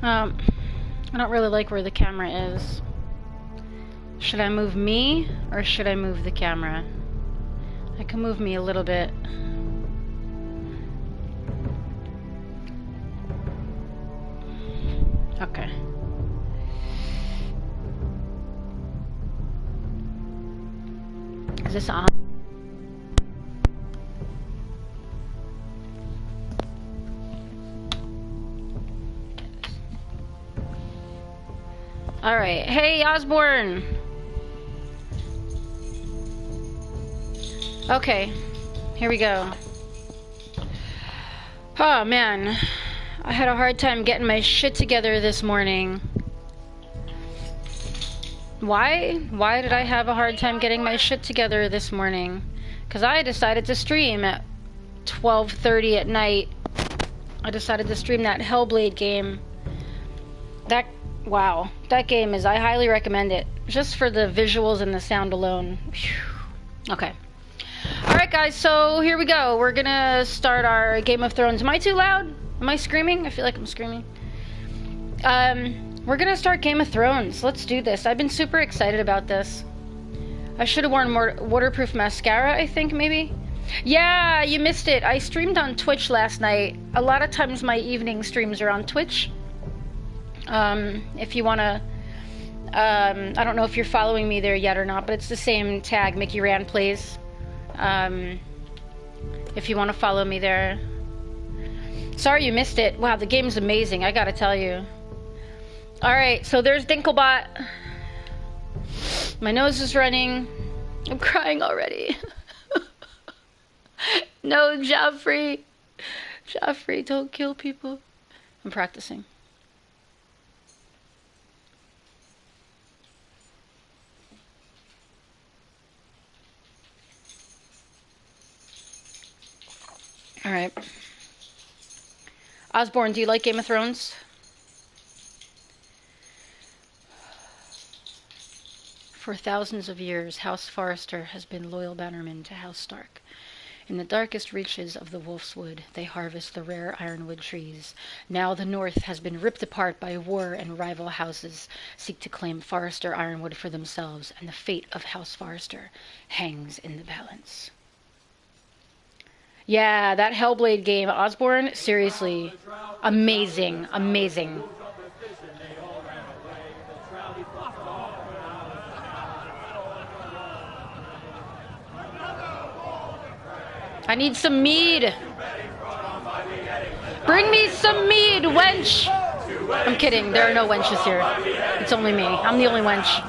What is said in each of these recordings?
I don't really like where the camera is. Should I move me or should I move the camera? I can move me a little bit. Okay. Is this on? All right. Hey, Osborne. Okay. Here we go. Oh, man. I had a hard time getting my shit together this morning. Why? Why did I have a hard time getting my shit together this morning? Because I decided to stream at 12:30 at night. I decided to stream that Hellblade game. Wow. That game is, I highly recommend it. Just for the visuals and the sound alone. Whew. Okay. Alright guys, so here we go. We're gonna start our Game of Thrones. Am I too loud? Am I screaming? I feel like I'm screaming. We're gonna start Game of Thrones. Let's do this. I've been super excited about this. I should have worn more waterproof mascara, I think, maybe. Yeah, you missed it. I streamed on Twitch last night. A lot of times my evening streams are on Twitch. If you wanna... I don't know if you're following me there yet or not, but it's the same tag, Mickey Rand Plays. If you want to follow me there. Sorry you missed it. Wow, the game's amazing, I gotta tell you. Alright, so there's Dinklebot. My nose is running. I'm crying already. No, Joffrey. Joffrey, don't kill people. I'm practicing. Alright. Osborne, do you like Game of Thrones? For thousands of years, House Forrester has been loyal bannermen to House Stark. In the darkest reaches of the Wolf's Wood, they harvest the rare ironwood trees. Now the North has been ripped apart by war, and rival houses seek to claim Forrester ironwood for themselves, and the fate of House Forrester hangs in the balance. Yeah, that Hellblade game, Osborne, seriously, amazing, amazing. I need some mead. Bring me some mead, wench. I'm kidding, there are no wenches here. It's only me, I'm the only wench.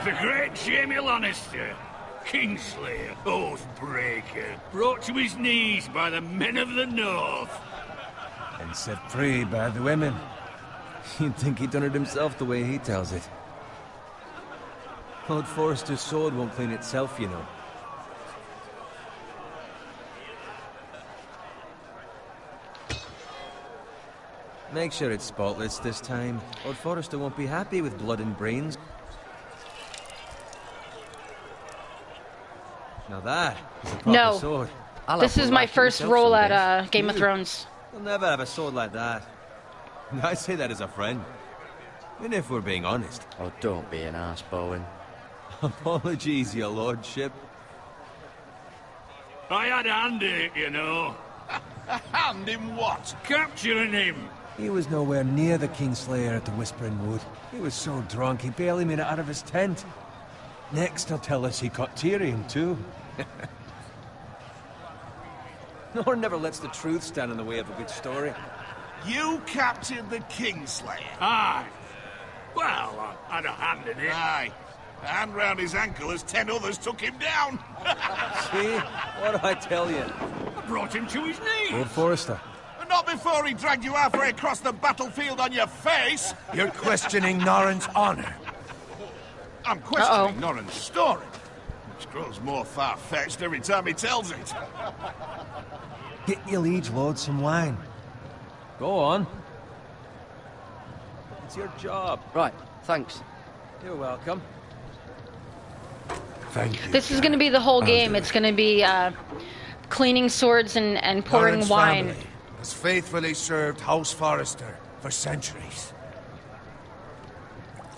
The great Jaime Lannister, Kingslayer, Oathbreaker, brought to his knees by the men of the North. And set free by the women. You'd think he'd done it himself the way he tells it. Lord Forrester's sword won't clean itself, you know. Make sure it's spotless this time. Lord Forrester won't be happy with blood and brains. Now that is a proper sword. This is my first roll at Game of Thrones. You'll never have a sword like that. And I say that as a friend. And if we're being honest. Oh, don't be an arse, Bowen. Apologies, your lordship. I had a hand in it, you know. A hand in what? Capturing him. He was nowhere near the Kingslayer at the Whispering Wood. He was so drunk he barely made it out of his tent. Next he'll tell us he caught Tyrion too. Nor never lets the truth stand in the way of a good story. You captured the Kingslayer? Aye. Well, I had a hand in it. Aye. A hand round his ankle as 10 others took him down. See? What did I tell you? I brought him to his knees. Lord Forrester. But not before he dragged you halfway across the battlefield on your face. You're questioning Norrin's honor. I'm questioning Norrin's story, which grows more far-fetched every time he tells it. Get your liege lord some wine. Go on. It's your job. Right, thanks. You're welcome. Thank you. This is going to be the whole game. It's going to be cleaning swords and pouring wine. Family has faithfully served House Forrester for centuries.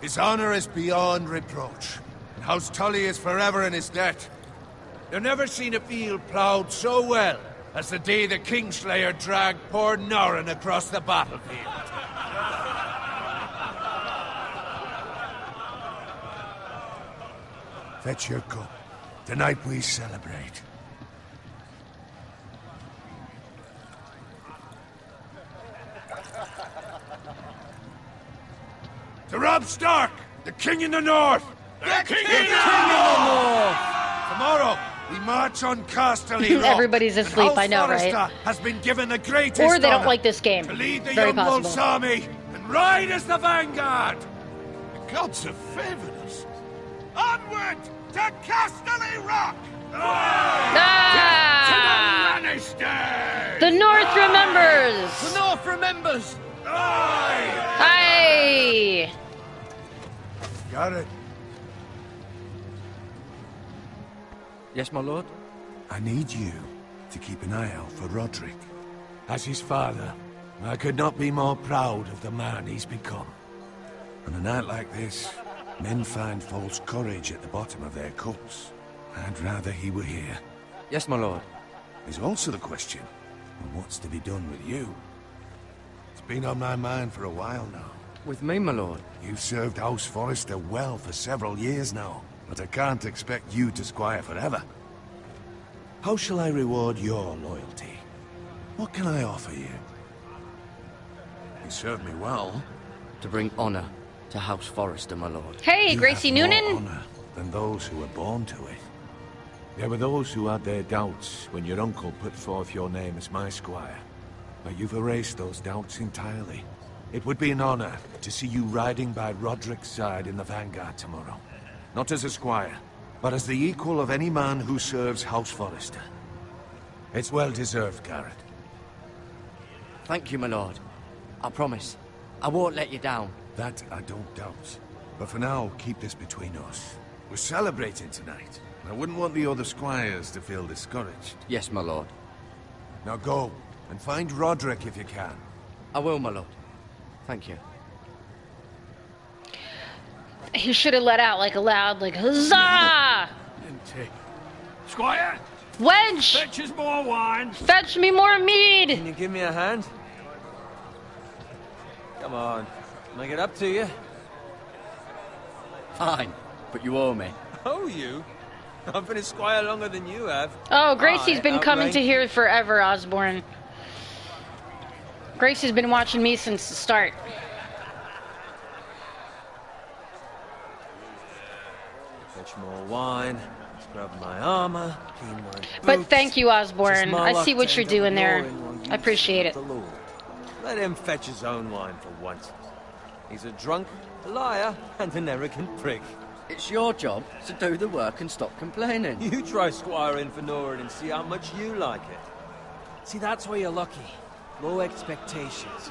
His honor is beyond reproach, and House Tully is forever in his debt. They've never seen a field ploughed so well as the day the Kingslayer dragged poor Norrin across the battlefield. Fetch your cup. Tonight we celebrate. To Robb Stark, the King in the North! The King in the North! Tomorrow, we march on Casterly Rock. Everybody's asleep, House I know, Forrester right? has been given the greatest Or they don't honor like this game. to lead the Very young possible. Wolf's army and ride as the vanguard. The gods have favored us. Onward to Casterly Rock! Ah! Lannister! The North remembers! The North remembers! Aye! Got it. Yes, my lord? I need you to keep an eye out for Roderick. As his father, I could not be more proud of the man he's become. On a night like this, men find false courage at the bottom of their cups. I'd rather he were here. Yes, my lord. There's also the question of what's to be done with you. It's been on my mind for a while now. With me, my lord? You've served House Forrester well for several years now, but I can't expect you to squire forever. How shall I reward your loyalty? What can I offer you? You served me well. To bring honor to House Forrester, my lord. Hey, You Gracie have more Noonan! honor than those who were born to it. There were those who had their doubts when your uncle put forth your name as my squire. But you've erased those doubts entirely. It would be an honor to see you riding by Roderick's side in the vanguard tomorrow. Not as a squire, but as the equal of any man who serves House Forrester. It's well deserved, Garrett. Thank you, my lord. I promise. I won't let you down. That I don't doubt. But for now, keep this between us. We're celebrating tonight. I wouldn't want the other squires to feel discouraged. Yes, my lord. Now go, and find Roderick if you can. I will, my lord. Thank you. He should have let out like a loud, like, huzzah! Squire, Wedge! fetch us more wine. Fetch me more mead! Can you give me a hand? Come on. Make it up to you. Fine, but you owe me. Oh, you? I've been a squire longer than you have. Oh, Gracie's been I'll coming rank to here forever, Osborne. Gracie's been watching me since the start. Fetch more wine. Scrub my armor. Clean my boots. But thank you, Just Osborne. my I luck see what to you're end up doing there. ignoring while you I appreciate it. serve the Lord. Let him fetch his own wine for once. He's a drunk, a liar, and an arrogant prick. It's your job to do the work and stop complaining. You try squiring for Norrin and see how much you like it. See, that's where you're lucky. Low expectations.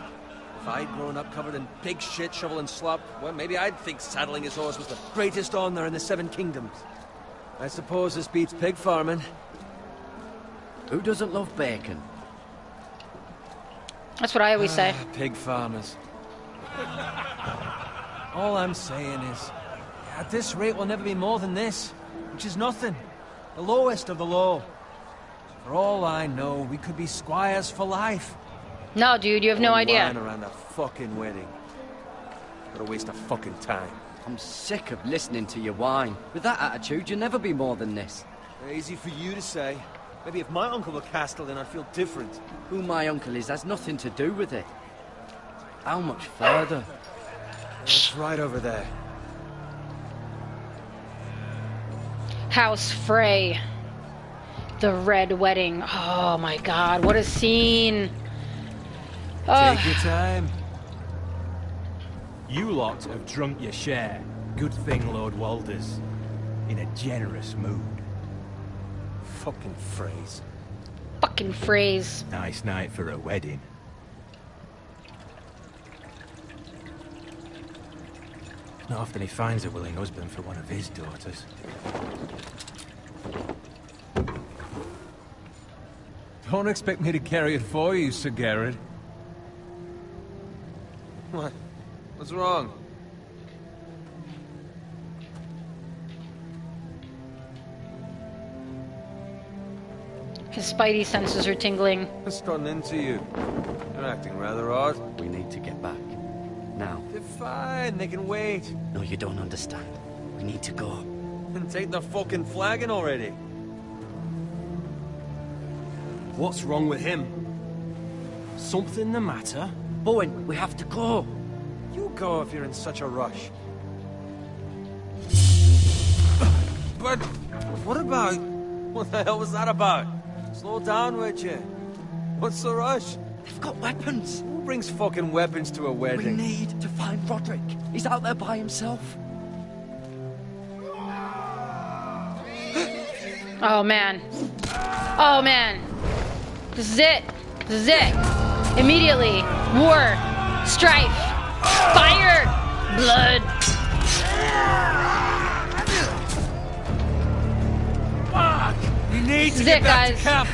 If I'd grown up covered in pig shit, shovel and slop, well, maybe I'd think saddling his horse was the greatest honor in the Seven Kingdoms. I suppose this beats pig farming. Who doesn't love bacon? That's what I always say. Pig farmers. All I'm saying is, at this rate we'll never be more than this, which is nothing. The lowest of the low. For all I know, we could be squires for life. No, dude, you have no All idea. lying around a fucking wedding. Gotta waste a fucking time. I'm sick of listening to your whine. With that attitude, you'll never be more than this. Easy for you to say. Maybe if my uncle were Castellan, I'd feel different. Who my uncle is has nothing to do with it. How much further? It's right over there. House Frey. The Red Wedding. Oh my god, what a scene. Oh, Take your time. You lot have drunk your share. Good thing Lord Walder's in a generous mood. Fucking phrase. fucking phrase. Nice night for a wedding. Not often he finds a willing husband for one of his daughters. Don't expect me to carry it for you, Sir Garrett. What? What's wrong? His spidey senses are tingling. What's gotten into you? You're acting rather odd. We need to get back. Now. They're fine, they can wait. No, you don't understand. We need to go. And take the fucking flagon already. What's wrong with him? Something the matter? Bowen, we have to go. You go if you're in such a rush. But what about... What the hell was that about? Slow down, would you? What's the rush? They've got weapons. Who brings fucking weapons to a We wedding? need to find Roderick. He's out there by himself. Oh man. Oh man. This is it. This is it. Immediately. War. Strife. Fire. Blood. Fuck! We need This to is get it, back guys. to camp.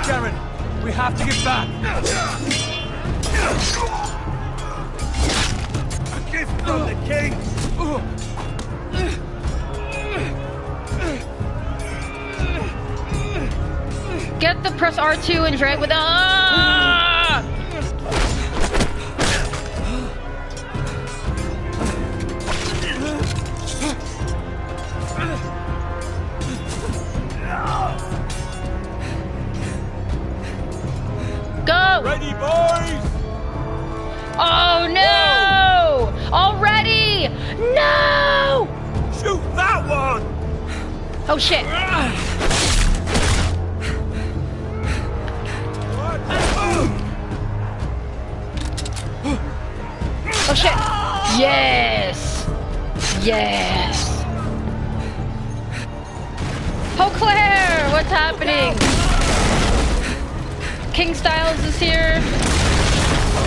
Garrett, we have to get back. A gift from the king. Get the press R2 and drag with Go! Ready, boys? Oh no! Already! No! Shoot that one! Oh shit. Oh shit. Yes. Yes. Oh Claire, what's happening? King Styles is here.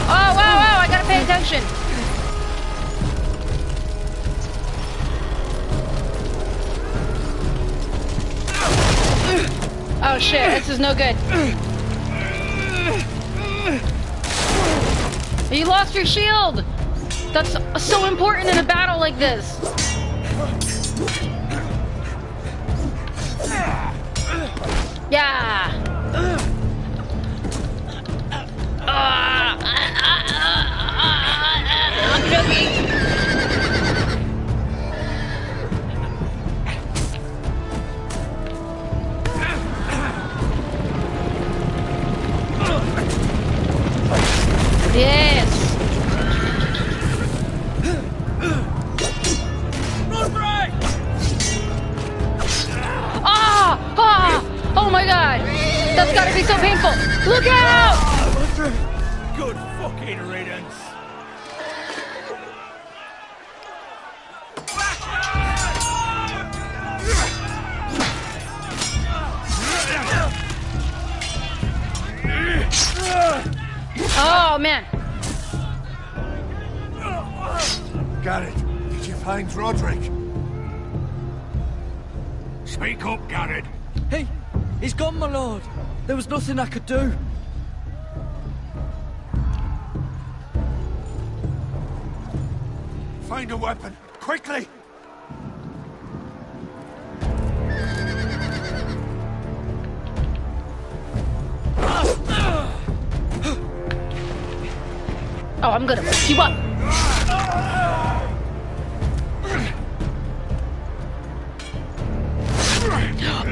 Oh wow, I gotta pay attention. Oh shit, this is no good. You lost your shield! That's so important in a battle like this. Yeah. I'm joking. Yes. Oh my god! That's gotta be so painful! Look out! Good fucking riddance. Oh man! Garrett, did you find Roderick? Speak up, Garrett. Hey, he's gone, my lord. There was nothing I could do. Find a weapon, quickly! Oh, I'm gonna fuck you up!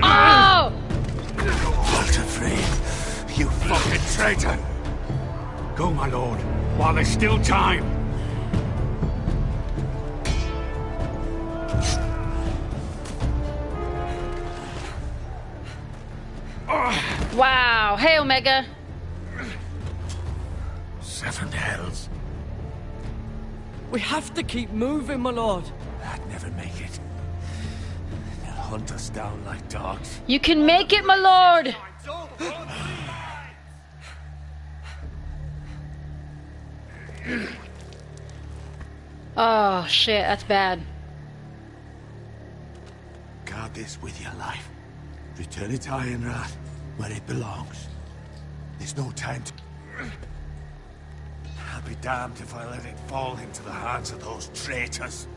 Oh! Walter, you fucking traitor! Go, my lord, while there's still time. Wow. Hey, Omega. 7 hells. We have to keep moving, my lord. I'd never make it. They'll hunt us down like dogs. You can make it, my lord! Oh, shit, that's bad. Guard this with your life. Return it to Ironrath, where it belongs. There's no time to... I'll be damned if I let it fall into the hands of those traitors.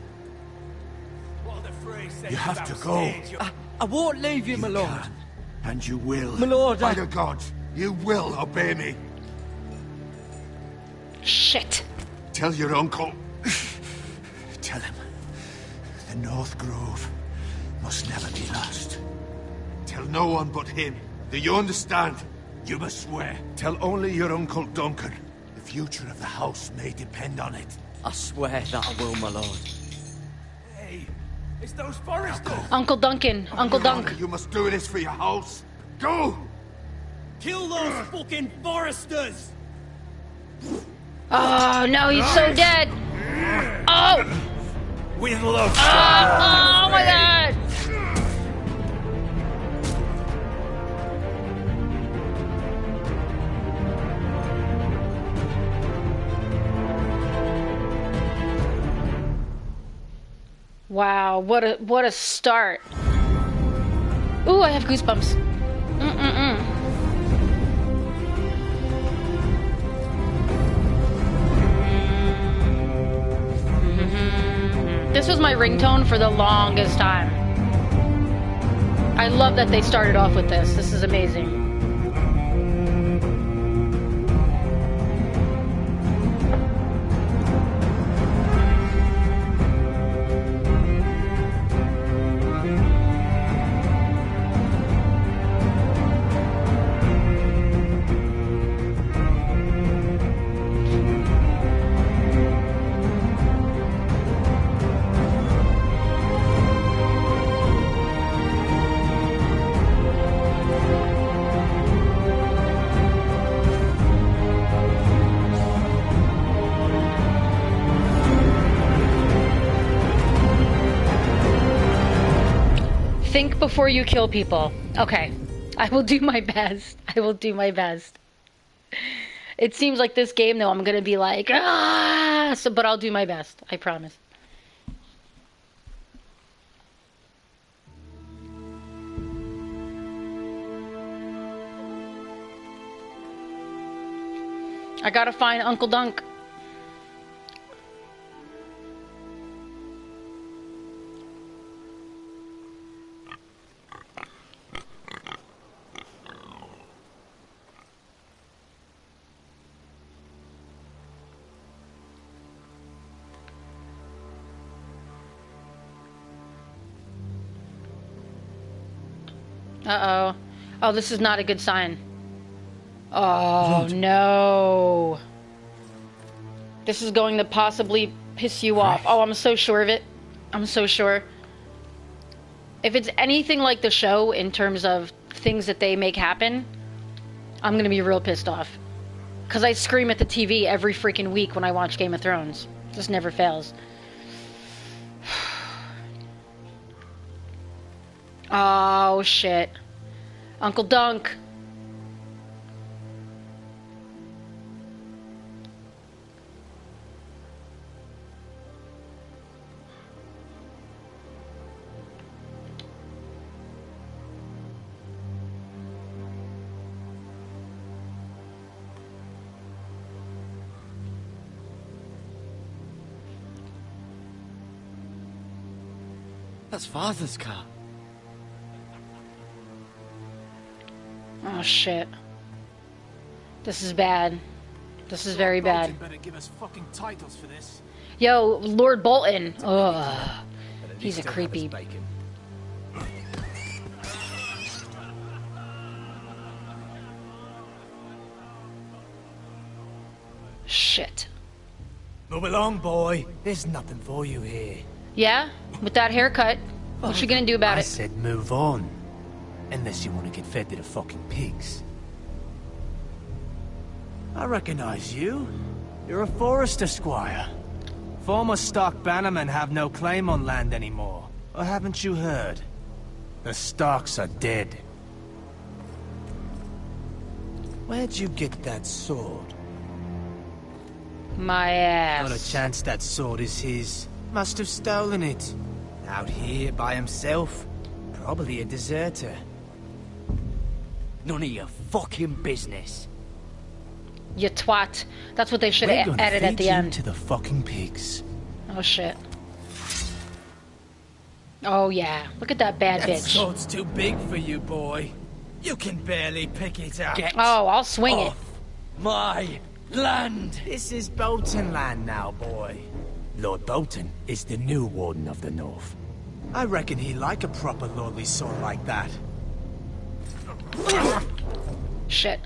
You have to go. I won't leave you, my lord. Can, and you will. My lord, By the gods, you will obey me. Shit. Tell your uncle. Tell him. The North Grove must never be lost. Tell no one but him. Do you understand? You must swear. Tell only your Uncle Duncan. The future of the house may depend on it. I swear that I will, my lord. Hey, it's those foresters! Uncle Duncan. Uncle Your Honor, Dunk. you must do this for your house. Go! Kill those fucking foresters! Oh, no, he's so dead. Oh! With love. Oh my god! Wow, what a start. Ooh, I have goosebumps. This was my ringtone for the longest time. I love that they started off with this. This is amazing. Think before you kill people. Okay. I will do my best. I will do my best. It seems like this game, though, I'm gonna be like, ah! So, but I'll do my best. I promise. I gotta find Uncle Dunk. Uh-oh. Oh, this is not a good sign. Oh, no. This is going to possibly piss you off. Oh, I'm so sure of it. I'm so sure. If it's anything like the show in terms of things that they make happen, I'm going to be real pissed off. Because I scream at the TV every freaking week when I watch Game of Thrones. This never fails. Oh, shit. Uncle Dunk. That's Father's car. Oh, shit. This is bad. This is very bad. Better give us fucking titles for this. Yo, Lord Bolton. Ugh. He's a creepy... Shit. Move along, boy. There's nothing for you here. Yeah? With that haircut, what you gonna do about I it? said move on. Unless you want to get fed to the fucking pigs. I recognize you. You're a forester squire. Former stock bannermen have no claim on land anymore. Or haven't you heard? The Starks are dead. Where'd you get that sword? My ass. Not a chance that sword is his. Must have stolen it. Out here by himself. Probably a deserter. None of your fucking business. You twat. That's what they should have added at the end. To the fucking pigs. Oh shit. Oh yeah. Look at that bad That bitch. sword's too big for you, boy. You can barely pick it up. Oh, I'll swing it. My land! This is Bolton land now, boy. Lord Bolton is the new Warden of the North. I reckon he'd like a proper lordly sword like that. Shit.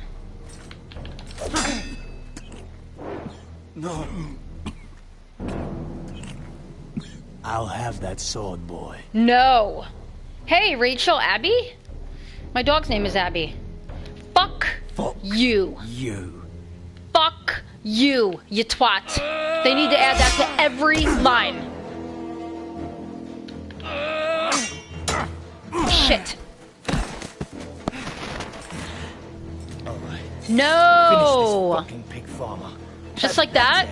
No. I'll have that sword, boy. No. Hey, Rachel, Abby? My dog's name is Abby. Fuck you. You. Fuck you, you twat. They need to add that to every line. Shit. Alright. No. Finish this fucking pig farmer. Just like that?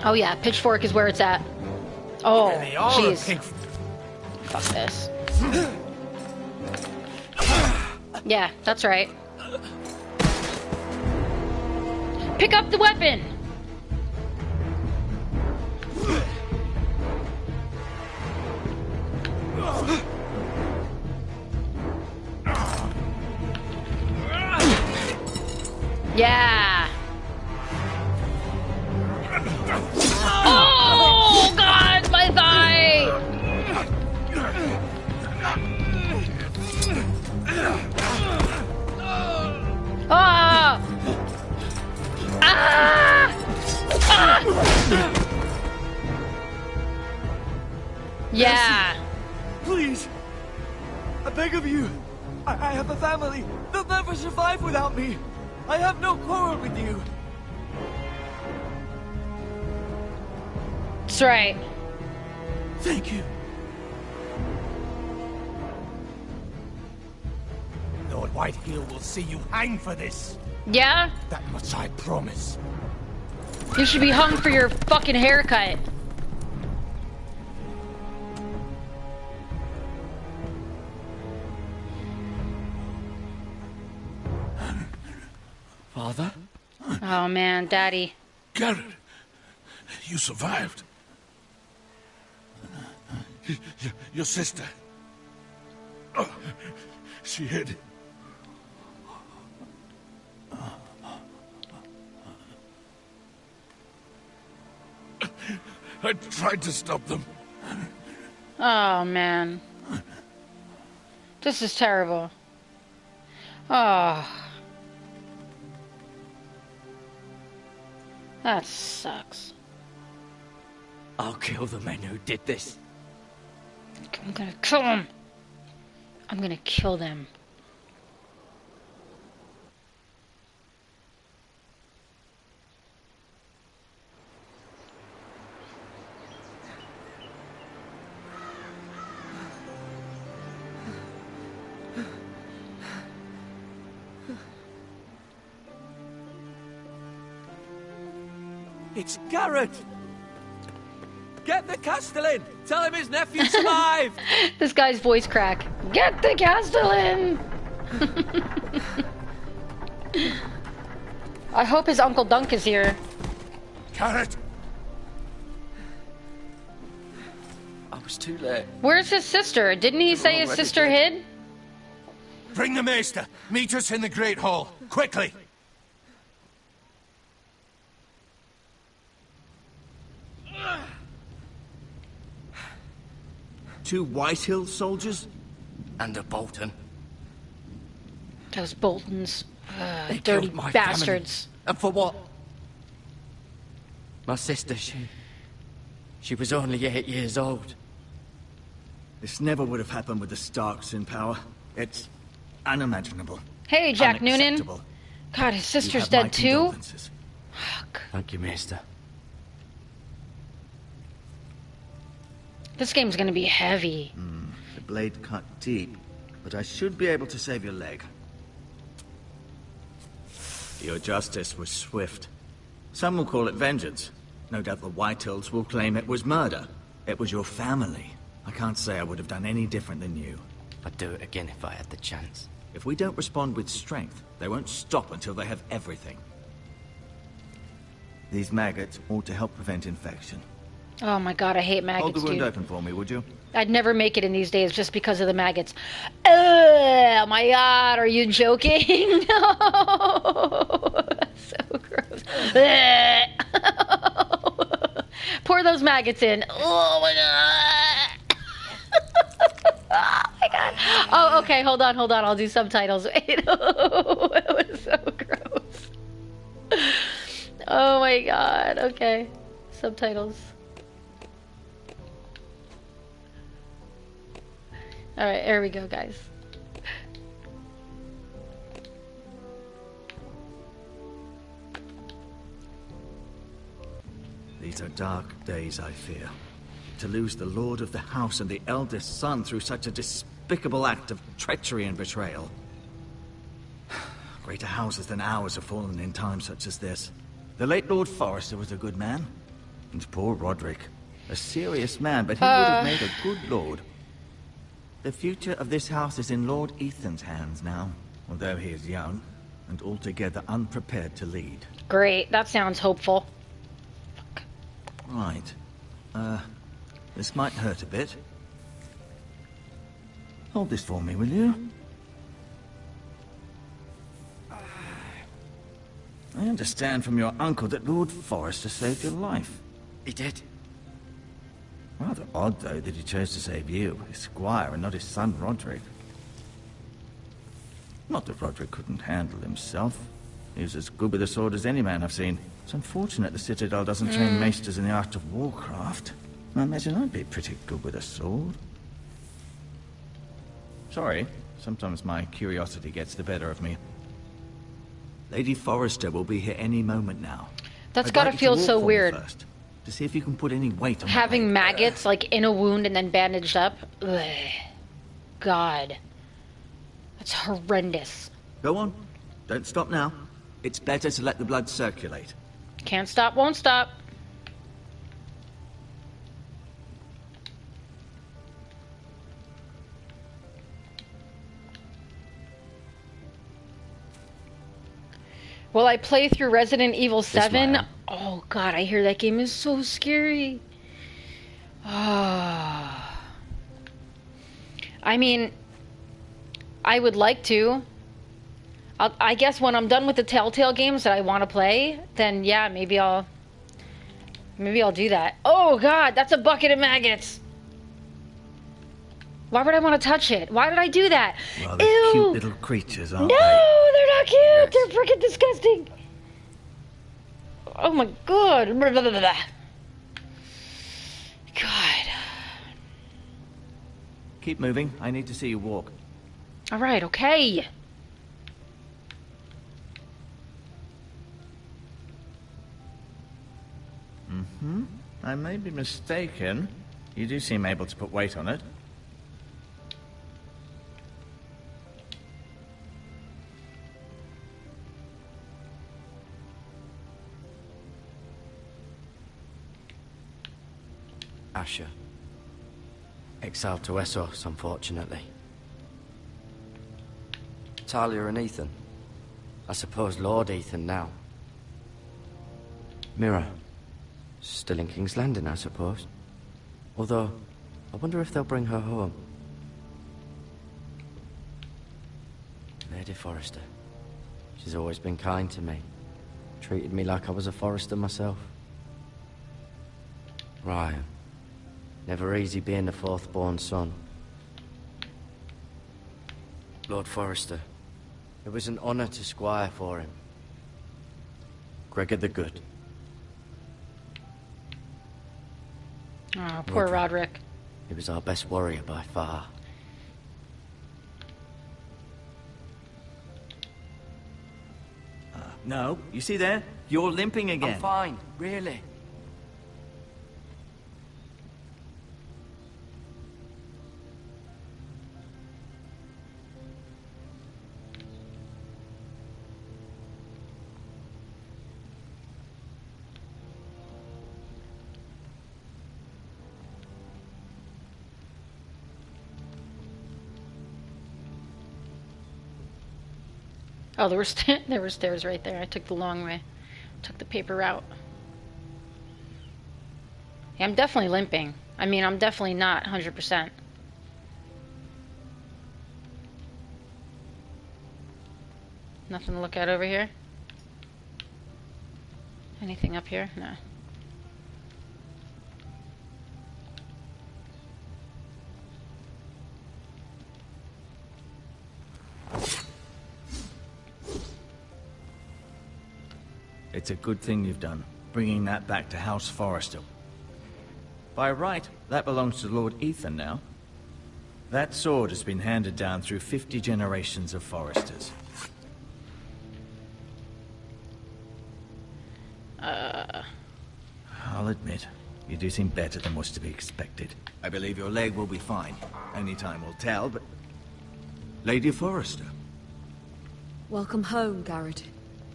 Oh yeah, pitchfork is where it's at. Oh, jeez. Fuck this. Yeah, that's right. Pick up the weapon! Yeah! Oh, God, my thigh! Ah! Ah! Ah! Yeah. Please! I beg of you! I have a family! They'll never survive without me! I have no quarrel with you! That's right. Thank you. Lord Whitehill will see you hang for this. Yeah? That much I promise. You should be hung for your fucking haircut. Father? Oh man, Daddy. Garrett, you survived. Your sister. Oh, she hid. I tried to stop them. Oh man. This is terrible. Oh. That sucks. I'll kill the men who did this. I'm gonna kill them. I'm gonna kill them. It's Garrett! Get the Castellan! Tell him his nephew survived! This guy's voice crack. Get the Castellan! I hope his Uncle Dunk is here. Garrett! I was too late. Where's his sister? Didn't he say his sister hid? Bring the maester. Meet us in the Great Hall. Quickly! Two Whitehill soldiers? And a Bolton. Those Boltons. They Dirty killed my bastards. family. And for what? My sister, she was only 8 years old. This never would have happened with the Starks in power. It's unimaginable. Hey, Jack Noonan. Unacceptable. God, his You sister's have my dead too? condolences. Fuck. Thank you, Maester. This game's gonna be heavy. The blade cut deep, but I should be able to save your leg. Your justice was swift. Some will call it vengeance. No doubt the Whitehills will claim it was murder. It was your family. I can't say I would have done any different than you. I'd do it again if I had the chance. If we don't respond with strength, they won't stop until they have everything. These maggots ought to help prevent infection. Oh my god, I hate maggots, Hold the wound dude. open for me, would you? I'd never make it in these days just because of the maggots. Oh my god, are you joking? No! So gross. Pour those maggots in. Oh my god! Oh my god. Oh, okay, hold on. I'll do subtitles. Wait. Oh, it was so gross. Oh my god, okay. Subtitles. Alright, there we go, guys. These are dark days, I fear. To lose the lord of the house and the eldest son through such a despicable act of treachery and betrayal. Greater houses than ours have fallen in times such as this. The late Lord Forrester was a good man. And poor Roderick. A serious man, but he would have made a good lord. The future of this house is in Lord Ethan's hands now, although he is young and altogether unprepared to lead. Great, that sounds hopeful. Right. This might hurt a bit. Hold this for me, will you? I understand from your uncle that Lord Forrester saved your life. He did. Rather odd, though, that he chose to save you, his squire, and not his son, Roderick. Not that Roderick couldn't handle himself. He was as good with a sword as any man I've seen. It's unfortunate the Citadel doesn't train maesters in the art of warcraft. I imagine I'd be pretty good with a sword. Sorry, sometimes my curiosity gets the better of me. Lady Forrester will be here any moment now. That's I'd gotta like you to feel walk so for me weird. first, to see if you can put any weight on Having my leg. maggots like in a wound and then bandaged up. Ugh. God. That's horrendous. Go on. Don't stop now. It's better to let the blood circulate. Can't stop, won't stop. Will I play through Resident Evil 7? way. Oh god, I hear that game is so scary. Ah. I mean, I would like to. I guess when I'm done with the Telltale games that I want to play, then yeah, maybe I'll do that. Oh god, that's a bucket of maggots. Why would I want to touch it? Why did I do that? Rather Ew. cute little creatures, aren't No, they? they're not cute. They're freaking disgusting. Oh my god. Blah, blah, blah, blah. God. Keep moving. I need to see you walk. All right, okay. I may be mistaken. You do seem able to put weight on it. Asher. Exiled to Essos, unfortunately. Talia and Ethan. I suppose Lord Ethan now. Mira. Still in King's Landing, I suppose. Although, I wonder if they'll bring her home. Lady Forrester. She's always been kind to me. Treated me like I was a Forrester myself. Ryan. Never easy being the fourth-born son. Lord Forrester. It was an honor to squire for him. Gregor the Good. Oh, poor Roderick. He was our best warrior by far. No, you see there? You're limping again. I'm fine, really. Oh, there were stairs right there. I took the long way. Took the paper route. Yeah, I'm definitely limping. I mean, I'm definitely not 100%. Nothing to look at over here? Anything up here? No. It's a good thing you've done, bringing that back to House Forrester. By right, that belongs to Lord Ethan now. That sword has been handed down through 50 generations of Forresters. I'll admit, you do seem better than was to be expected. I believe your leg will be fine. Only time will tell, but... Lady Forrester. Welcome home, Garrett.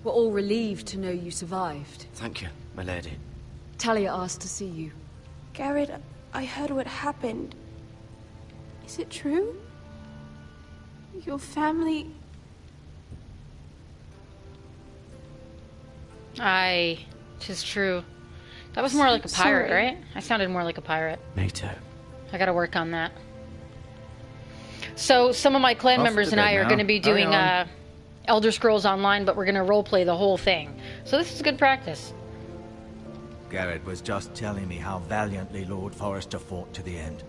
We're all relieved to know you survived. Thank you, my lady. Talia asked to see you. Garrett, I heard what happened. Is it true? Your family... Tis true. That was more like a pirate, right? I sounded more like a pirate. Me too. I gotta work on that. So, some of my clan members and I are going to be doing Elder Scrolls Online, but we're going to roleplay the whole thing. So this is good practice. Garrett was just telling me how valiantly Lord Forrester fought to the end,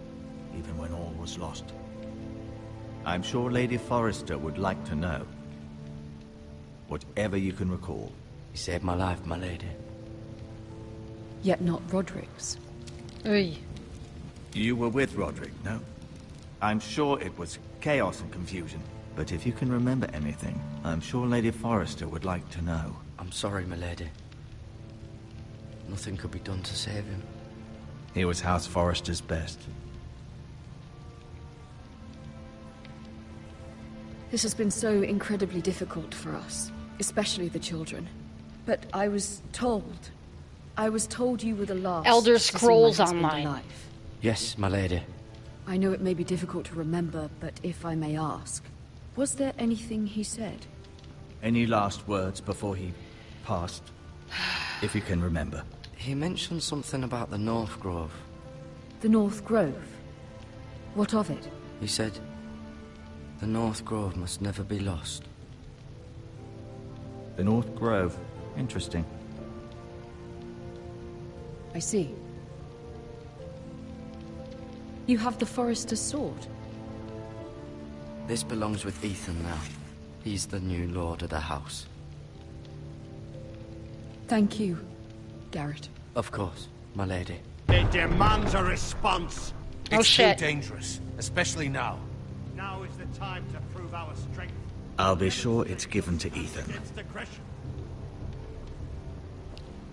even when all was lost. I'm sure Lady Forrester would like to know. Whatever you can recall. You saved my life, my lady. Yet not Roderick's. Oy. You were with Roderick, no? I'm sure it was chaos and confusion. But if you can remember anything, I'm sure Lady Forrester would like to know. I'm sorry, my lady. Nothing could be done to save him. He was House Forrester's best. This has been so incredibly difficult for us, especially the children. But I was told you were the last Elder to see my Scrolls husband Online. alive. Yes, my lady. I know it may be difficult to remember, but if I may ask, was there anything he said? Any last words before he passed? If you can remember. He mentioned something about the North Grove. The North Grove? What of it? He said, the North Grove must never be lost. The North Grove. Interesting. I see. You have the Forester's sword. This belongs with Ethan now. He's the new lord of the house. Thank you, Garrett. Of course, my lady. It demands a response. It's shit. too dangerous, especially now. Now is the time to prove our strength. I'll be sure it's given to Ethan. Against aggression.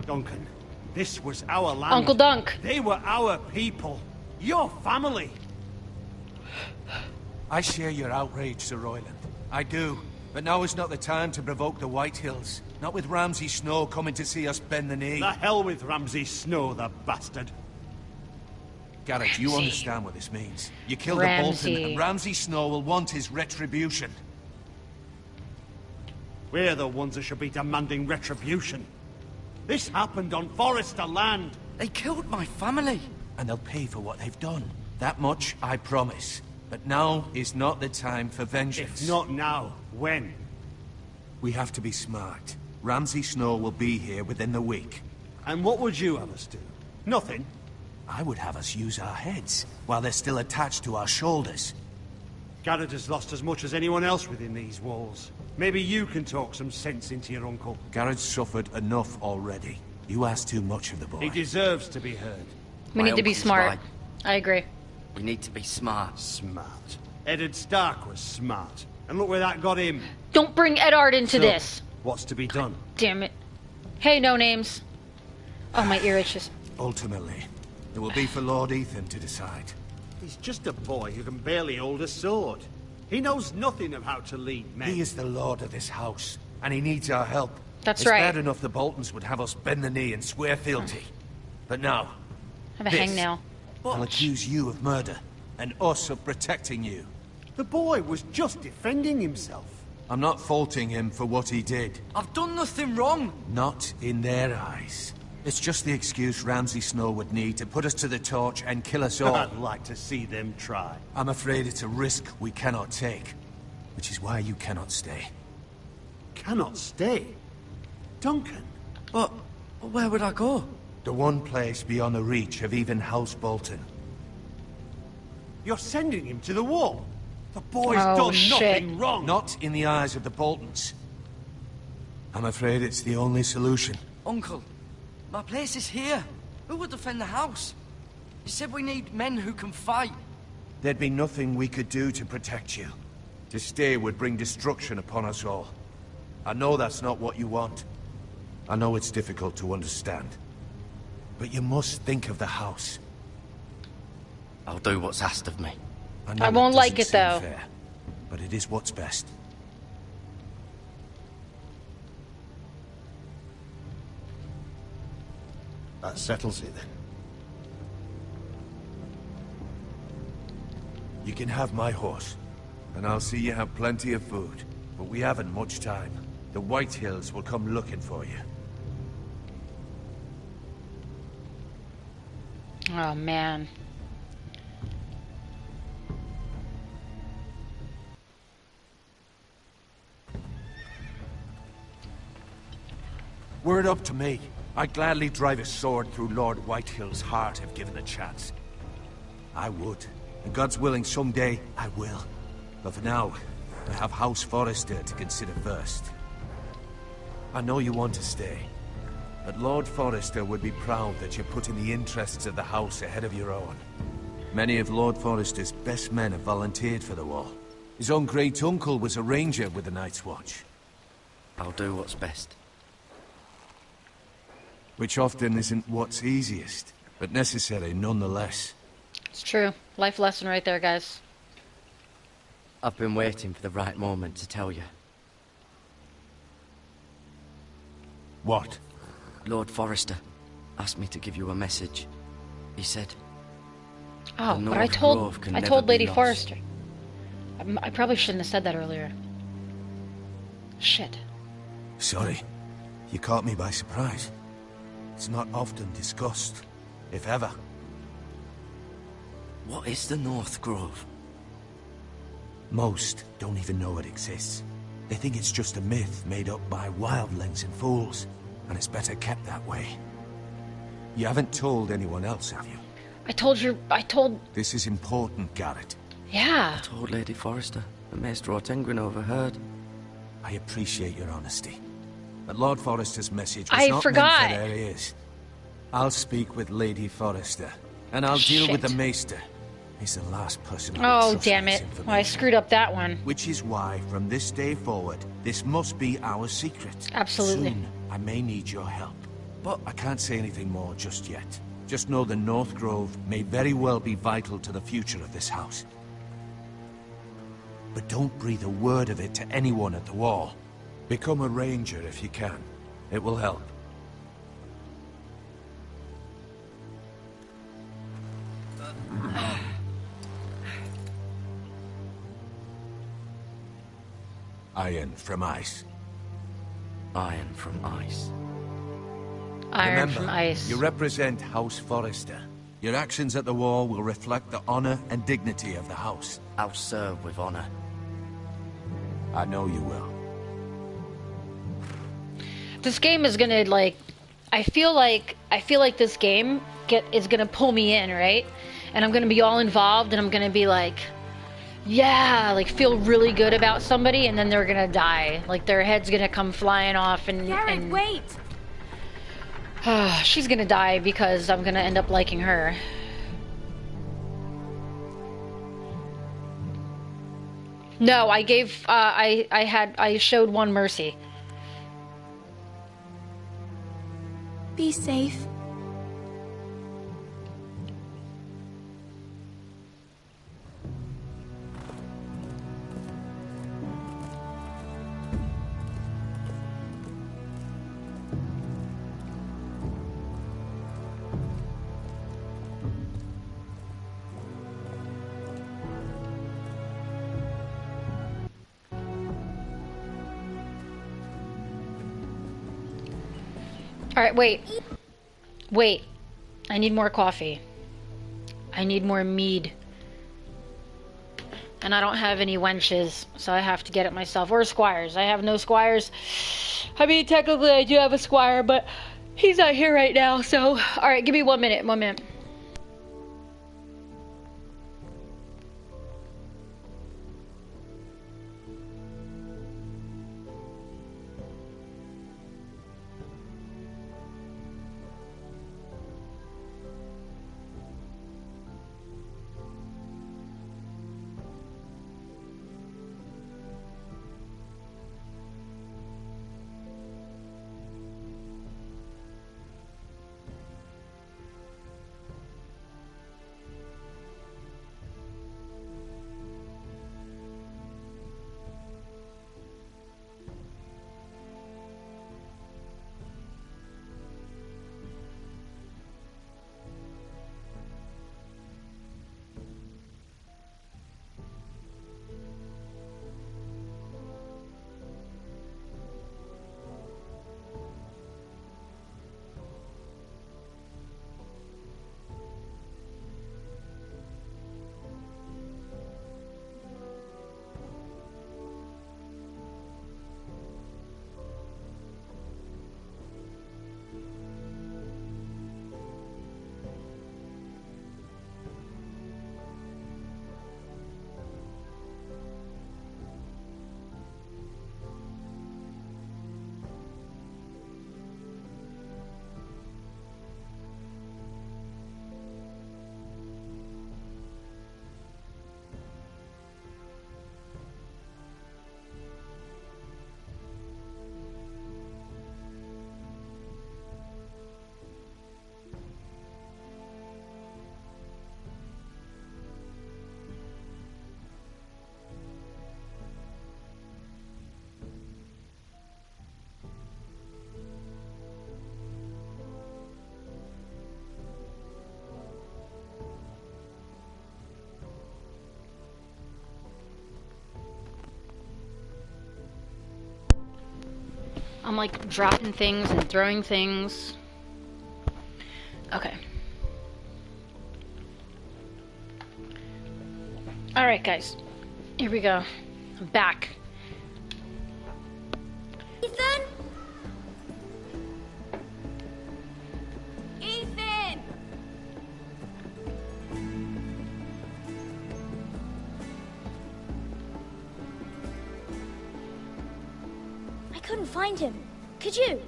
Duncan, this was our land. Uncle Dunk. They were our people. Your family. I share your outrage, Sir Royland. I do. But now is not the time to provoke the White Hills. Not with Ramsey Snow coming to see us bend the knee. The hell with Ramsey Snow, the bastard. Garrett, you understand what this means. You killed Ramsey. a Bolton, and Ramsey Snow will want his retribution. We're the ones that should be demanding retribution. This happened on Forrester land. They killed my family. And they'll pay for what they've done. That much, I promise. But now is not the time for vengeance. If not now, when? We have to be smart. Ramsey Snow will be here within the week. And what would you have us do? Nothing. I would have us use our heads, while they're still attached to our shoulders. Garrett has lost as much as anyone else within these walls. Maybe you can talk some sense into your uncle. Garrett's suffered enough already. You ask too much of the boy. He deserves to be heard. We need to be uncle's smart. right. I agree. We need to be smart. Smart. Eddard Stark was smart. And look where that got him. Don't bring Eddard into So, this. What's to be done? Damn it. Hey, no names. Oh, my ear itches. Ultimately, it will be for Lord Ethan to decide. He's just a boy who can barely hold a sword. He knows nothing of how to lead men. He is the lord of this house, and he needs our help. That's it's right. bad enough the Boltons would have us bend the knee and swear fealty. But now, I have a this, hangnail. I'll accuse you of murder, and us of protecting you. The boy was just defending himself. I'm not faulting him for what he did. I've done nothing wrong. Not in their eyes. It's just the excuse Ramsey Snow would need to put us to the torch and kill us all. I'd like to see them try. I'm afraid it's a risk we cannot take. Which is why you cannot stay. Cannot stay? Duncan? But where would I go? The one place beyond the reach of even House Bolton. You're sending him to the wall? The boy's Oh, done shit. nothing wrong. Not in the eyes of the Boltons. I'm afraid it's the only solution. Uncle, my place is here. Who will defend the house? You said we need men who can fight. There'd be nothing we could do to protect you. To stay would bring destruction upon us all. I know that's not what you want. I know it's difficult to understand. But you must think of the house. I'll do what's asked of me. know I won't like doesn't it, though. seem fair, but it is what's best. That settles it then. You can have my horse, and I'll see you have plenty of food. But we haven't much time. The White Hills will come looking for you. Oh, man. Were it up to me, I'd gladly drive a sword through Lord Whitehill's heart if given the chance. I would. And God's willing, someday I will. But for now, I have House Forrester to consider first. I know you want to stay, but Lord Forrester would be proud that you're putting the interests of the house ahead of your own. Many of Lord Forrester's best men have volunteered for the war. His own great-uncle was a ranger with the Night's Watch. I'll do what's best. Which often isn't what's easiest, but necessary nonetheless. It's true. Life lesson right there, guys. I've been waiting for the right moment to tell you. What? Lord Forrester asked me to give you a message. He said... Oh, The but I North Grove can told never be Lady lost. Forrester. I probably shouldn't have said that earlier. Shit. Sorry. You caught me by surprise. It's not often discussed, if ever. What is the North Grove? Most don't even know it exists. They think it's just a myth made up by wildlings and fools, and it's better kept that way. You haven't told anyone else, have you? I told... This is important, Garrett. Yeah. I told Lady Forrester, but Maester Ortengrin overheard. I appreciate your honesty. But Lord Forrester's message was I not forgot. meant for their ears. I'll speak with Lady Forrester, and I'll deal with the Maester. He's the last person I would Oh, trust damn with it. this Well, I screwed up that one. Which is why, from this day forward, this must be our secret. Absolutely. Soon, I may need your help. But I can't say anything more just yet. Just know the North Grove may very well be vital to the future of this house. But don't breathe a word of it to anyone at the wall. Become a ranger if you can. It will help. Iron from ice. Iron from ice. Iron Remember, from ice. you represent House Forrester. Your actions at the wall will reflect the honor and dignity of the house. I'll serve with honor. I know you will. This game is gonna, like... I feel like this game is gonna pull me in, right? And I'm gonna be all involved, and I'm gonna be like... Yeah, like, feel really good about somebody, and then they're gonna die. Like, their head's gonna come flying off, and... Garrett, wait! She's gonna die because I'm gonna end up liking her. No, I gave, I showed one mercy. Be safe. Alright, wait. Wait. I need more coffee. I need more mead. And I don't have any wenches, so I have to get it myself. Or squires. I have no squires. I mean, technically I do have a squire, but he's not here right now, so... Alright, give me 1 minute, 1 minute. I'm like dropping things and throwing things. Okay. Alright guys, here we go. I'm back. Ethan? Ethan! I couldn't find him. Could you?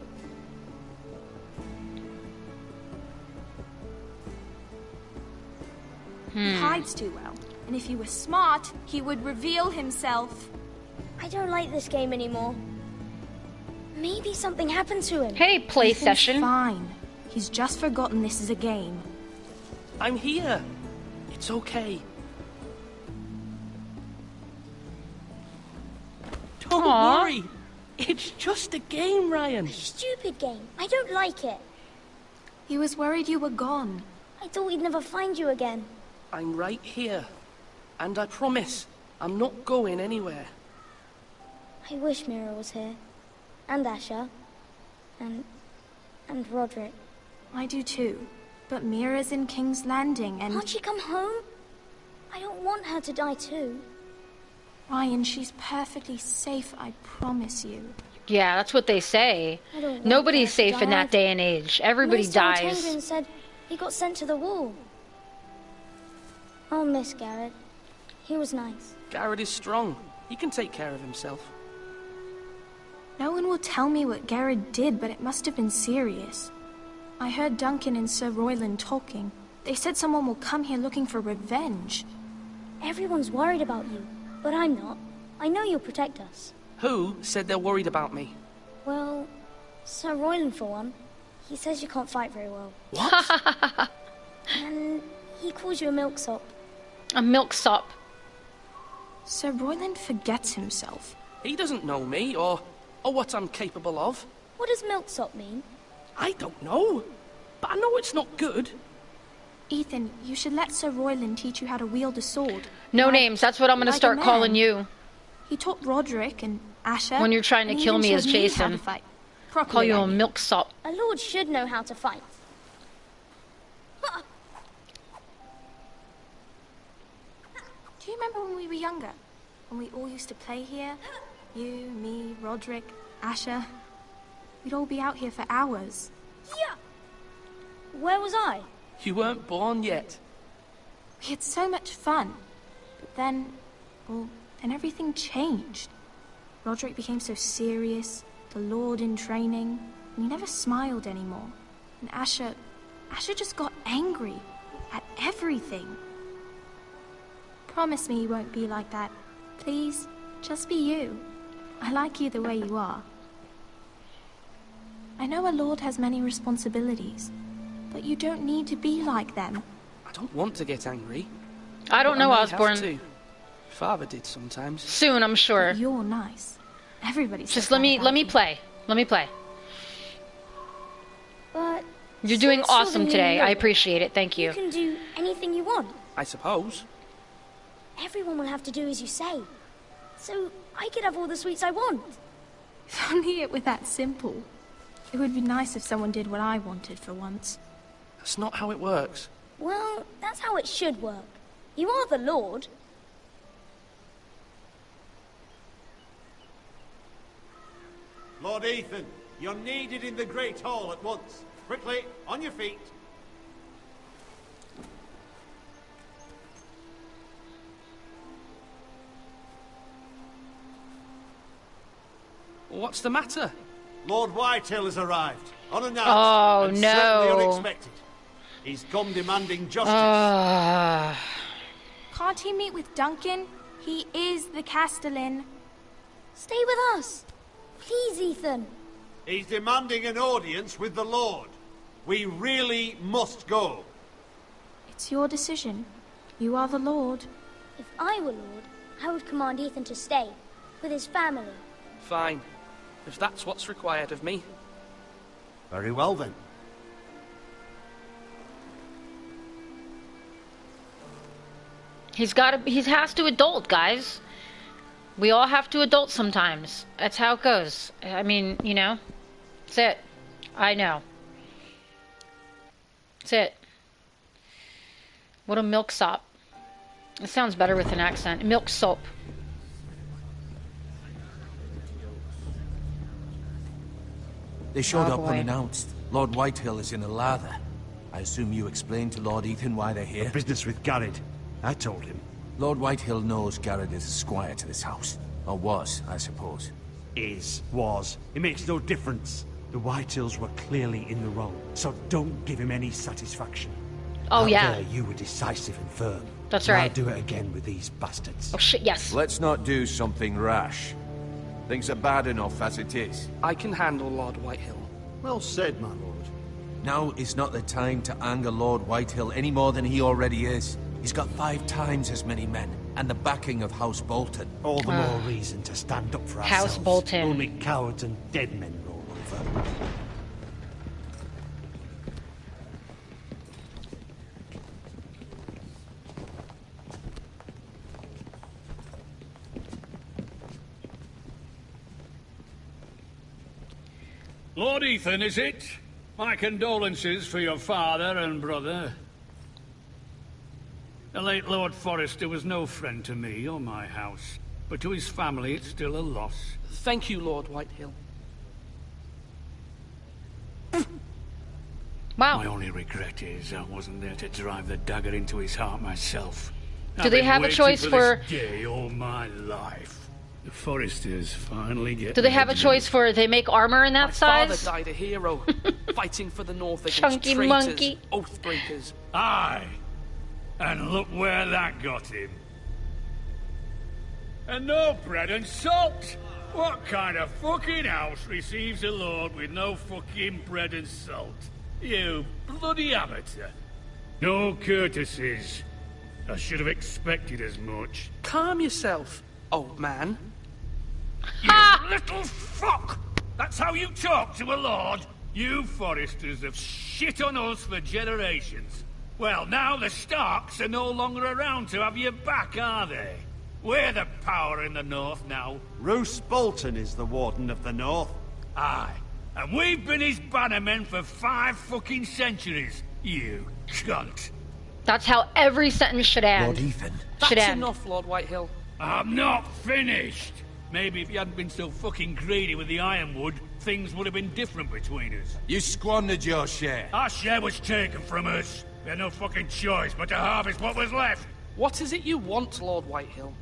He hides too well. And if he was smart, he would reveal himself. I don't like this game anymore. Maybe something happened to him. Hey, play Ethan's session. Fine. He's just forgotten this is a game. I'm here. It's okay. Don't worry. It's just a game, Ryan. A stupid game. I don't like it. He was worried you were gone. I thought we'd never find you again. I'm right here. And I promise, I'm not going anywhere. I wish Mira was here. And Asher. And Roderick. I do too. But Mira's in King's Landing and... Can't she come home? I don't want her to die too. Ryan, she's perfectly safe, I promise you. Yeah, that's what they say. Nobody's safe in that day and age. Everybody dies. Tengrin said he got sent to the wall. I'll miss Garrett. He was nice. Garrett is strong. He can take care of himself. No one will tell me what Garrett did, but it must have been serious. I heard Duncan and Sir Royland talking. They said someone will come here looking for revenge. Everyone's worried about you, but I'm not. I know you'll protect us. Who said they're worried about me? Well, Sir Royland for one. He says you can't fight very well. What? And he calls you a milksop. A milksop. Sir Royland forgets himself. He doesn't know me, or what I'm capable of. What does milksop mean? I don't know, but I know it's not good. Ethan, you should let Sir Royland teach you how to wield a sword. No names, that's what I'm gonna start calling you. He taught Roderick and Asher. When you're trying to kill me as Jason. Properly, Call you a milksop. A lord should know how to fight. Do you remember when we were younger? When we all used to play here? You, me, Roderick, Asher. We'd all be out here for hours. Yeah. Where was I? You weren't born yet. We had so much fun. But then, well, then everything changed. Roderick became so serious, the Lord in training, and he never smiled anymore. And Asher just got angry at everything. Promise me you won't be like that. Please, just be you. I like you the way you are. I know a lord has many responsibilities, but you don't need to be like them. I don't want to get angry. I don't know, Osborne. To. Father did sometimes. Soon, I'm sure. But you're nice. Everybody's just let me play. Let me play. But you're doing awesome today. I appreciate it. Thank you. You can do anything you want. I suppose. Everyone will have to do as you say. So I could have all the sweets I want. If only it were that simple. It would be nice if someone did what I wanted for once. That's not how it works. Well, that's how it should work. You are the Lord. Lord Ethan, you're needed in the Great Hall at once. Quickly, on your feet. What's the matter? Lord Whitehill has arrived, unannounced. Oh, and no. certainly unexpected. He's come demanding justice. Can't he meet with Duncan? He is the Castellan. Stay with us. Please, Ethan. He's demanding an audience with the Lord. We really must go. It's your decision. You are the Lord. If I were Lord, I would command Ethan to stay, with his family. Fine. If that's what's required of me. Very well, then. He has to adult, guys. We all have to adult sometimes. That's how it goes. I mean, you know, that's it. I know. That's it. What a milksop. It sounds better with an accent. Milksop. They showed up unannounced. Lord Whitehill is in a lather. I assume you explained to Lord Ethan why they're here? The business with Garrett. I told him. Lord Whitehill knows Garrett is a squire to this house. Or was, I suppose. Was. It makes no difference. The Whitehills were clearly in the wrong, so don't give him any satisfaction. Oh, yeah. There, you were decisive and firm. That's now right. do it again with these bastards. Oh, shit, yes. Let's not do something rash. Things are bad enough as it is. I can handle Lord Whitehill. Well said, my lord. Now is not the time to anger Lord Whitehill any more than he already is. He's got 5 times as many men, and the backing of House Bolton. All the more reason to stand up for ourselves. House Bolton. Only cowards and dead men roll over. Lord Ethan, is it? My condolences for your father and brother. The late Lord Forrester was no friend to me or my house, but to his family it's still a loss. Thank you, Lord Whitehill. Wow. My only regret is I wasn't there to drive the dagger into his heart myself. Do they have a choice for this day all my life? The Forresters finally get. Do they have a choice for they make armor in that size? My father died a hero, fighting for the North against Chunky traitors, monkey. oathbreakers. Aye. And look where that got him. And no bread and salt! What kind of fucking house receives a lord with no fucking bread and salt? You bloody amateur. No courtesies. I should have expected as much. Calm yourself, old man. You little fuck! That's how you talk to a lord? You Forresters have shit on us for generations. Well, now the Starks are no longer around to have your back, are they? We're the power in the North now. Roose Bolton is the Warden of the North. Aye. And we've been his bannermen for 5 fucking centuries, you cunt. That's how every sentence should end. Lord Ethan. That's enough, Lord Whitehill. I'm not finished. Maybe if you hadn't been so fucking greedy with the ironwood, things would have been different between us. You squandered your share. Our share was taken from us. We had no fucking choice but to harvest what was left. What is it you want, Lord Whitehill?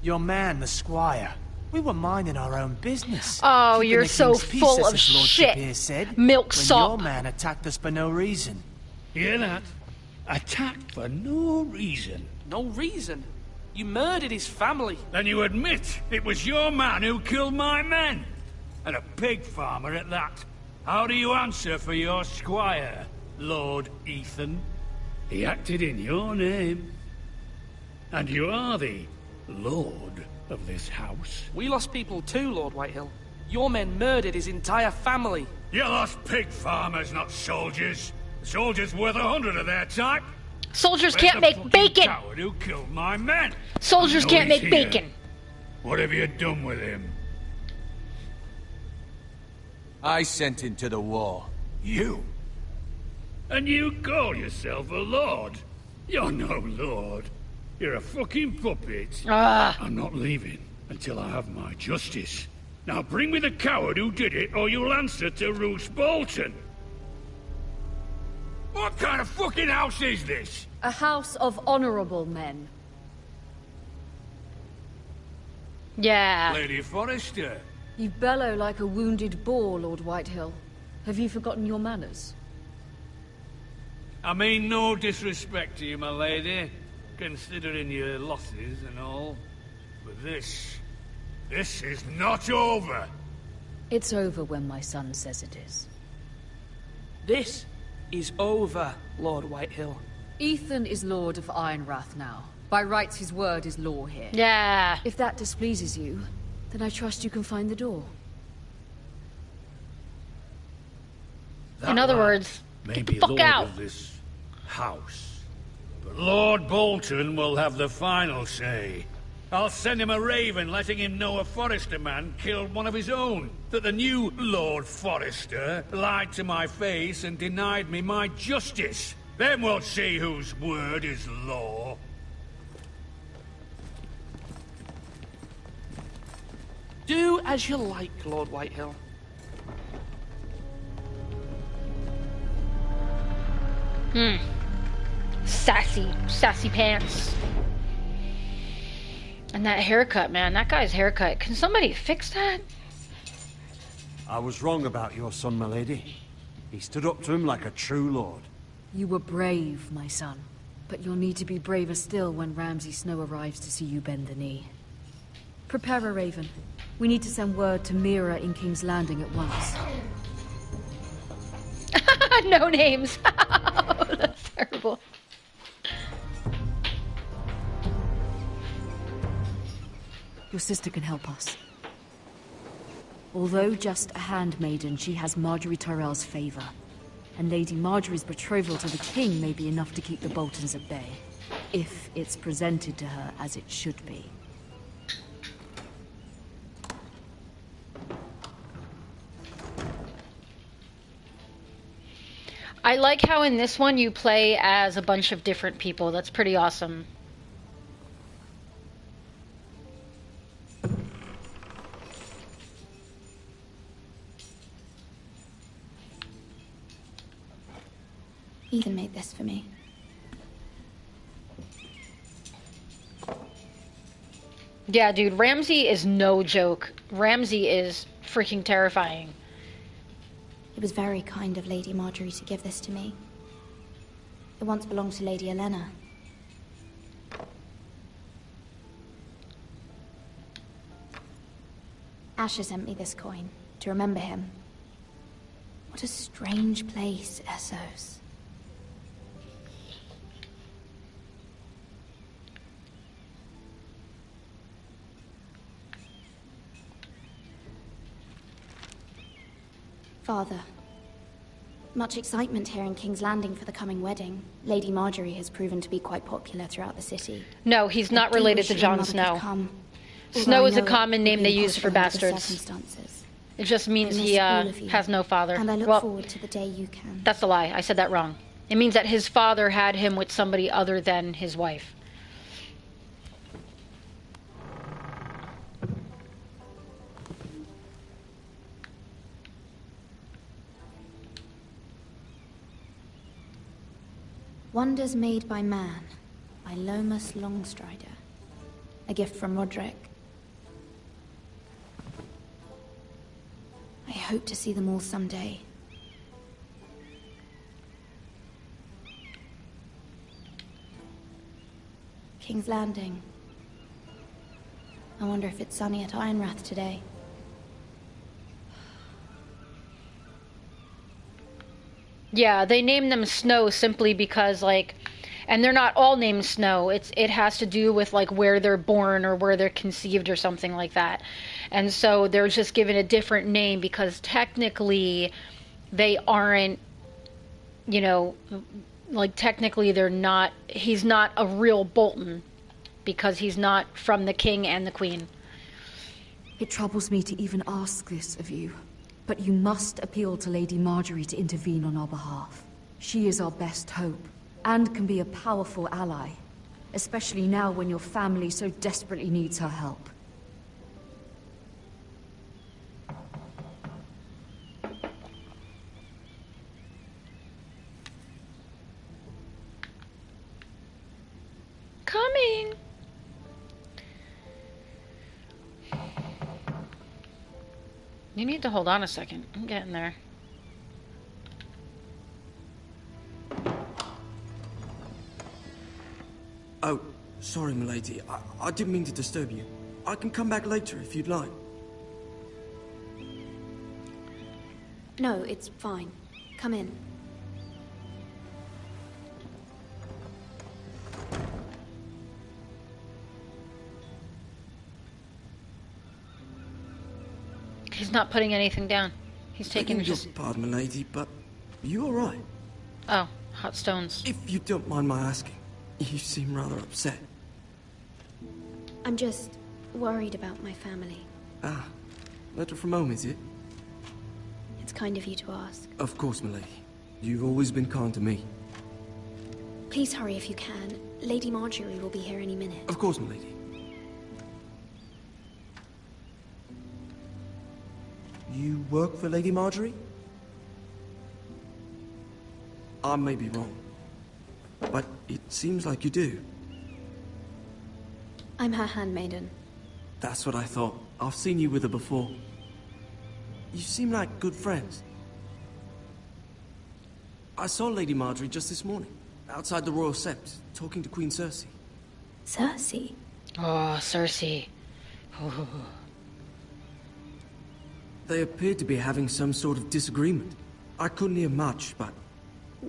Your man, the squire. We were minding our own business. Oh, Keeping you're the so king's peace, full as of his lordship shit. here said, Milksop. when your man attacked us for no reason. Hear that? Attacked for no reason. No reason? You murdered his family. Then you admit it was your man who killed my men. And a pig farmer at that. How do you answer for your squire, Lord Ethan? He acted in your name. And you are the lord of this house. We lost people too, Lord Whitehill. Your men murdered his entire family. You lost pig farmers, not soldiers. Soldiers worth 100 of their type. Soldiers Where's can't the make fucking bacon. Coward who killed my men? Soldiers I know can't he's make here. bacon. What have you done with him? I sent him to the war. You? And you call yourself a lord? You're no lord. You're a fucking puppet. I'm not leaving until I have my justice. Now bring me the coward who did it, or you'll answer to Roose Bolton. What kind of fucking house is this? A house of honorable men. Yeah. Lady Forrester. You bellow like a wounded boar, Lord Whitehill. Have you forgotten your manners? I mean no disrespect to you, my lady, considering your losses and all. But this is not over. It's over when my son says it is. This is over, Lord Whitehill. Ethan is Lord of Ironrath now. By rights, his word is law here. Yeah. If that displeases you, then I trust you can find the door. In other words, may get be the fuck lord out. of this house, but Lord Bolton will have the final say. I'll send him a raven letting him know a Forrester man killed one of his own. That the new Lord Forrester lied to my face and denied me my justice. Then we'll see whose word is law. Do as you like, Lord Whitehill. Sassy pants. And that haircut, man. That guy's haircut. Can somebody fix that? I was wrong about your son, my lady. He stood up to him like a true lord. You were brave, my son. But you'll need to be braver still when Ramsey Snow arrives to see you bend the knee. Prepare a raven. We need to send word to Mira in King's Landing at once. No names. That's terrible. Your sister can help us. Although just a handmaiden, she has Marjorie Tyrell's favor. And Lady Marjorie's betrothal to the king may be enough to keep the Boltons at bay. If it's presented to her as it should be. I like how in this one you play as a bunch of different people. That's pretty awesome. Ethan made this for me. Yeah, dude, Ramsey is no joke. Ramsey is freaking terrifying. It was very kind of Lady Marjorie to give this to me. It once belonged to Lady Elena. Asher sent me this coin to remember him. What a strange place, Essos. Father, much excitement here in King's Landing for the coming wedding. Lady Marjorie has proven to be quite popular throughout the city. No, he's not related to Jon Snow. Snow is a common name they use for bastards. It just means he has no father. And I look forward to the day you can. That's a lie. I said that wrong. It means that his father had him with somebody other than his wife. Wonders Made by Man, by Lomas Longstrider. A gift from Roderick. I hope to see them all someday. King's Landing. I wonder if it's sunny at Ironrath today. Yeah, they named them Snow simply because, like, and they're not all named Snow. It has to do with, like, where they're born or where they're conceived or something like that. And so they're just given a different name because technically they aren't, you know, like, technically they're not, he's not a real Bolton because he's not from the king and the queen. It troubles me to even ask this of you. But you must appeal to Lady Marjorie to intervene on our behalf. She is our best hope, and can be a powerful ally. Especially now when your family so desperately needs her help. Coming! You need to hold on a second. I'm getting there. Oh, sorry, milady. I didn't mean to disturb you. I can come back later if you'd like. No, it's fine. Come in. He's not putting anything down. He's taking your pardon, milady, but you all right? Oh, hot stones. If you don't mind my asking, you seem rather upset. I'm just worried about my family. Ah, letter from home, is it? It's kind of you to ask. Of course, milady. You've always been kind to me. Please hurry if you can. Lady Marjorie will be here any minute. Of course, milady. You work for Lady Marjorie? I may be wrong, but it seems like you do. I'm her handmaiden. That's what I thought. I've seen you with her before. You seem like good friends. I saw Lady Marjorie just this morning, outside the Royal Sept, talking to Queen Cersei. Cersei? Oh, Cersei. Oh. They appeared to be having some sort of disagreement. I couldn't hear much, but...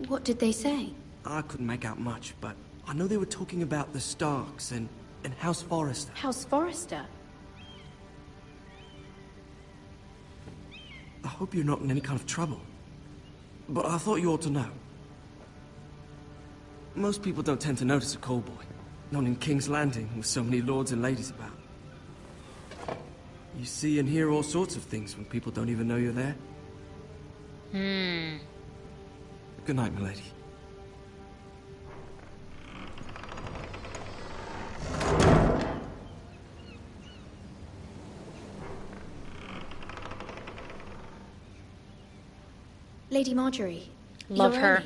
What did they say? I couldn't make out much, but I know they were talking about the Starks and House Forrester. House Forrester? I hope you're not in any kind of trouble. But I thought you ought to know. Most people don't tend to notice a call boy. Not in King's Landing, with so many lords and ladies about. You see and hear all sorts of things when people don't even know you're there. Good night, milady. Lady Marjorie. Love her.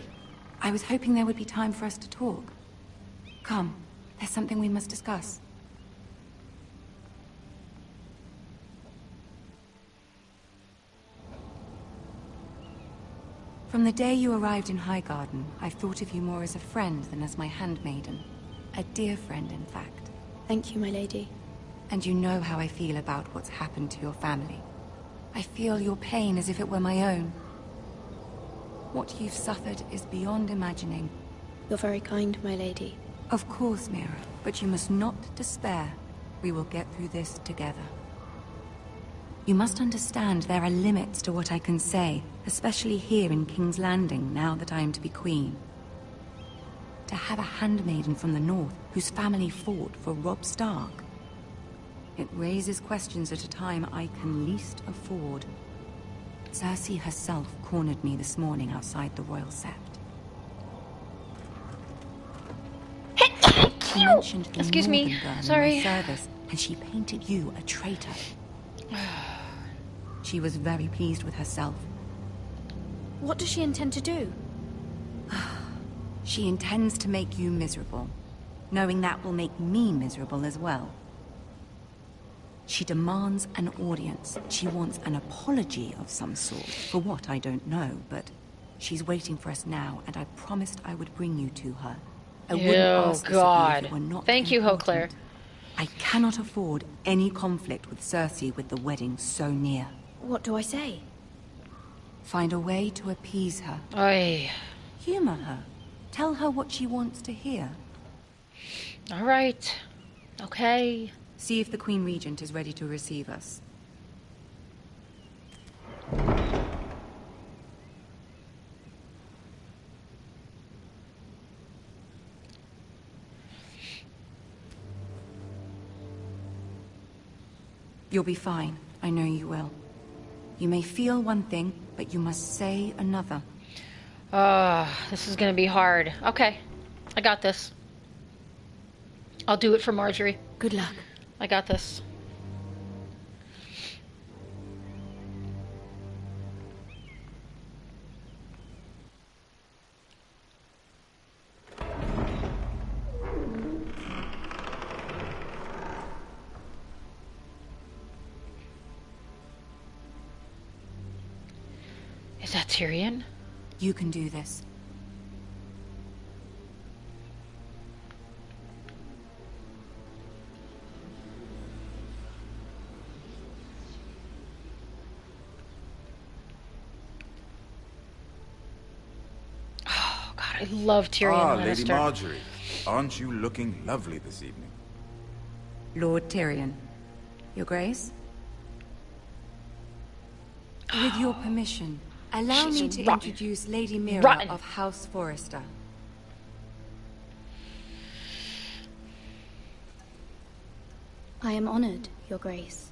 I was hoping there would be time for us to talk. Come, there's something we must discuss. From the day you arrived in Highgarden, I've thought of you more as a friend than as my handmaiden. A dear friend, in fact. Thank you, my lady. And you know how I feel about what's happened to your family. I feel your pain as if it were my own. What you've suffered is beyond imagining. You're very kind, my lady. Of course, Mira, but you must not despair. We will get through this together. You must understand there are limits to what I can say, especially here in King's Landing, now that I am to be queen. To have a handmaiden from the north whose family fought for Robb Stark. It raises questions at a time I can least afford. Cersei herself cornered me this morning outside the Royal Sept. She mentioned the Excuse me. Northern girl Sorry. in my service, and she painted you a traitor. She was very pleased with herself. What does she intend to do? She intends to make you miserable, knowing that will make me miserable as well. She demands an audience. She wants an apology of some sort. For what, I don't know, but she's waiting for us now, and I promised I would bring you to her. I wouldn't ask this of you if it were not Thank you, important. Hautclair. I cannot afford any conflict with Cersei with the wedding so near. What do I say? Find a way to appease her. Oy. Humor her. Tell her what she wants to hear. All right. Okay. See if the Queen Regent is ready to receive us. You'll be fine. I know you will. You may feel one thing, but you must say another. This is gonna be hard. Okay. I got this. I'll do it for Marjorie. Good luck. I got this. Is that Tyrion? You can do this. Oh, God, I love Tyrion Lannister. Lady Marjorie. Aren't you looking lovely this evening? Lord Tyrion. Your Grace? With your permission, allow me to introduce Lady Mira of House Forrester. I am honored, Your Grace.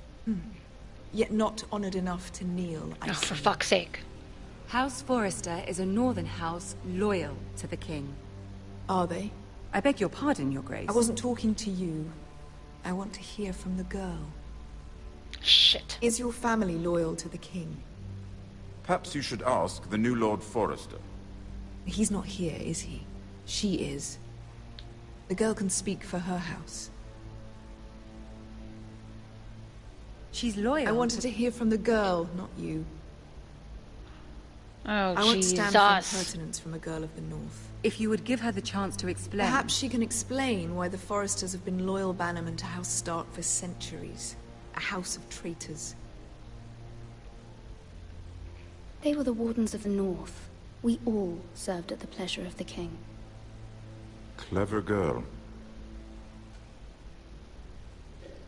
Yet not honored enough to kneel, I for fuck's sake. House Forrester is a northern house loyal to the king. Are they? I beg your pardon, Your Grace. I wasn't talking to you. I want to hear from the girl. Shit. Is your family loyal to the king? Perhaps you should ask the new Lord Forrester. He's not here, is he? She is. The girl can speak for her house. She's loyal. I wanted to hear from the girl, not you. Oh, I won't stand for impertinence from a girl of the North. If you would give her the chance to explain... Perhaps she can explain why the Forresters have been loyal bannermen to House Stark for centuries. A house of traitors. They were the Wardens of the North. We all served at the pleasure of the king. Clever girl.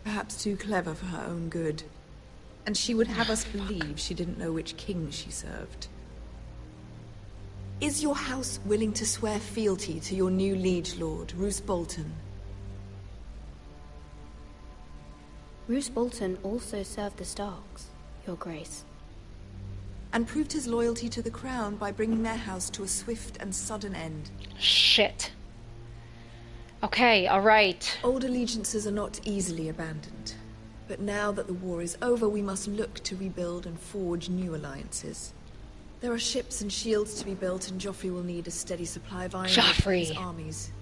Perhaps too clever for her own good. And she would have us believe she didn't know which king she served. Is your house willing to swear fealty to your new liege lord, Roose Bolton? Roose Bolton also served the Starks, Your Grace. And proved his loyalty to the crown by bringing their house to a swift and sudden end. Shit. Okay, alright. Old allegiances are not easily abandoned. But now that the war is over, we must look to rebuild and forge new alliances. There are ships and shields to be built, and Joffrey will need a steady supply of iron for his armies.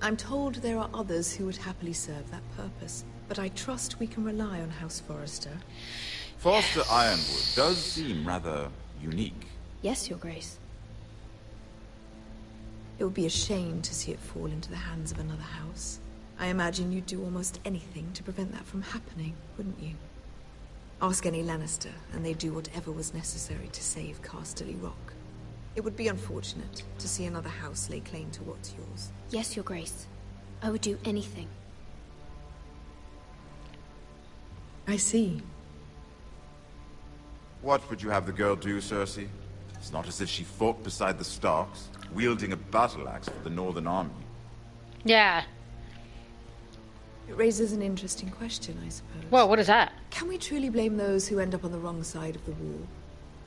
I'm told there are others who would happily serve that purpose, but I trust we can rely on House Forrester. Forrester Ironwood does seem rather unique. Yes, Your Grace. It would be a shame to see it fall into the hands of another house. I imagine you'd do almost anything to prevent that from happening, wouldn't you? Ask any Lannister, and they'd do whatever was necessary to save Casterly Rock. It would be unfortunate to see another house lay claim to what's yours. Yes, Your Grace. I would do anything. I see. What would you have the girl do, Cersei? It's not as if she fought beside the Starks, wielding a battle axe for the Northern Army. Yeah. It raises an interesting question, I suppose. Whoa, what is that? Can we truly blame those who end up on the wrong side of the war?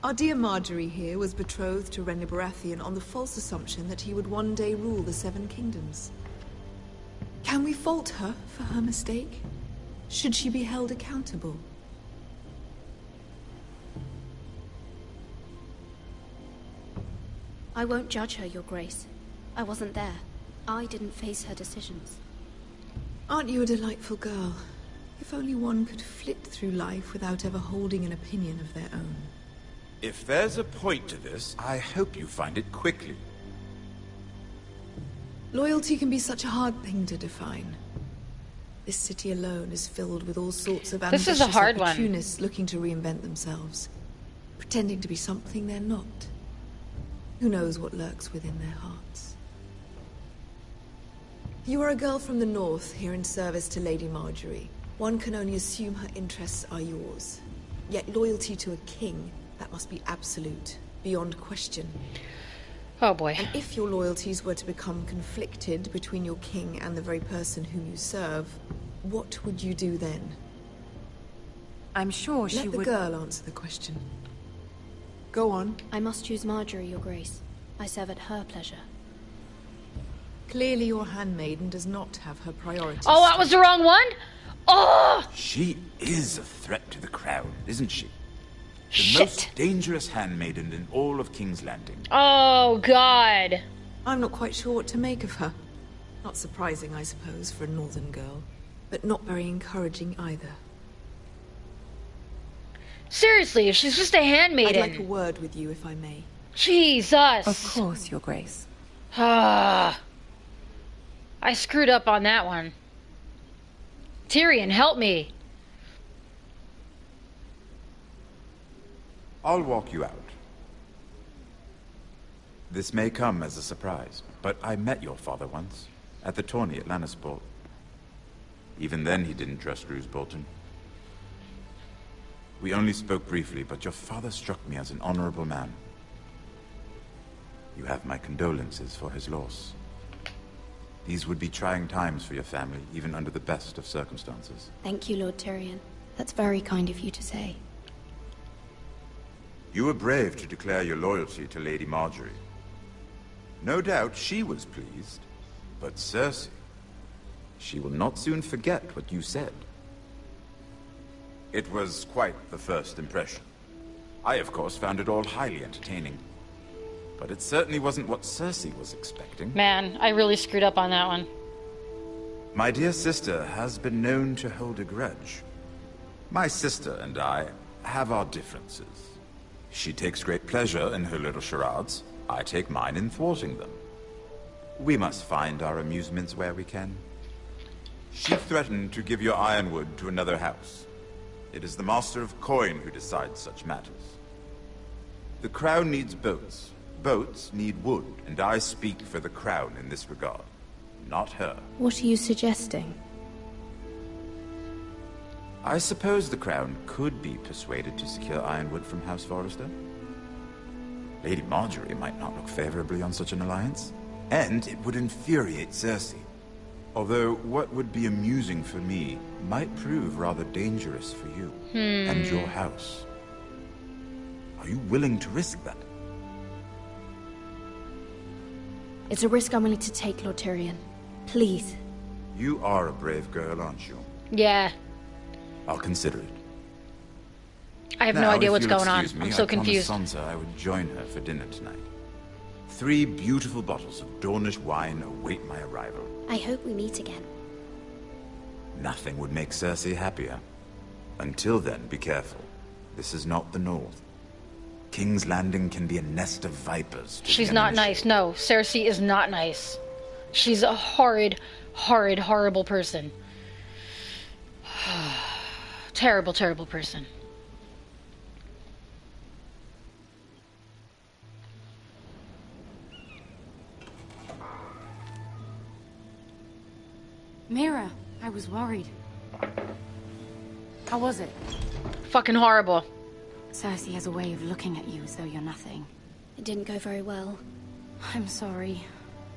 Our dear Marjorie here was betrothed to Renly Baratheon on the false assumption that he would one day rule the Seven Kingdoms. Can we fault her for her mistake? Should she be held accountable? I won't judge her, Your Grace. I wasn't there. I didn't face her decisions. Aren't you a delightful girl? If only one could flit through life without ever holding an opinion of their own. If there's a point to this, I hope you find it quickly. Loyalty can be such a hard thing to define. This city alone is filled with all sorts of ambitious opportunists looking to reinvent themselves, pretending to be something they're not. Who knows what lurks within their hearts? You are a girl from the north, here in service to Lady Marjorie. One can only assume her interests are yours. Yet loyalty to a king, that must be absolute, beyond question. Oh boy. And if your loyalties were to become conflicted between your king and the very person whom you serve, what would you do then? I'm sure she would... Let the girl answer the question. Go on. I must choose Marjorie, Your Grace. I serve at her pleasure. Clearly your handmaiden does not have her priorities. Oh, that was the wrong one? Oh! She is a threat to the crown, isn't she? The most dangerous handmaiden in all of King's Landing. Oh, God. I'm not quite sure what to make of her. Not surprising, I suppose, for a northern girl. But not very encouraging either. Seriously, if she's just a handmaiden. I'd like a word with you, if I may. Jesus. Of course, Your Grace. Ah. I screwed up on that one. Tyrion, help me. I'll walk you out. This may come as a surprise, but I met your father once, at the tourney at Lannisport. Even then he didn't trust Roose Bolton. We only spoke briefly, but your father struck me as an honorable man. You have my condolences for his loss. These would be trying times for your family, even under the best of circumstances. Thank you, Lord Tyrion. That's very kind of you to say. You were brave to declare your loyalty to Lady Marjorie. No doubt she was pleased, but Cersei, she will not soon forget what you said. It was quite the first impression. I, of course, found it all highly entertaining. But it certainly wasn't what Cersei was expecting. Man, I really screwed up on that one. My dear sister has been known to hold a grudge. My sister and I have our differences. She takes great pleasure in her little charades. I take mine in thwarting them. We must find our amusements where we can. She threatened to give your ironwood to another house. It is the Master of Coin who decides such matters. The Crown needs boats. Boats need wood, and I speak for the Crown in this regard, not her. What are you suggesting? I suppose the Crown could be persuaded to secure ironwood from House Forrester. Lady Marjorie might not look favorably on such an alliance, and it would infuriate Cersei. Although what would be amusing for me might prove rather dangerous for you and your house. Are you willing to risk that? It's a risk I'm willing to take, Lord Tyrion. Please. You are a brave girl, aren't you? Yeah. I'll consider it. I have no idea what's going on. I'm so confused. I promised Sansa I would join her for dinner tonight. 3 beautiful bottles of Dornish wine await my arrival. I hope we meet again. Nothing would make Cersei happier. Until then, be careful. This is not the North. King's Landing can be a nest of vipers. She's not nice. No, Cersei is not nice. She's a horrid, horrid, horrible person. Terrible, terrible person. Mira, I was worried. How was it? Fucking horrible. Cersei has a way of looking at you as though you're nothing. It didn't go very well. I'm sorry.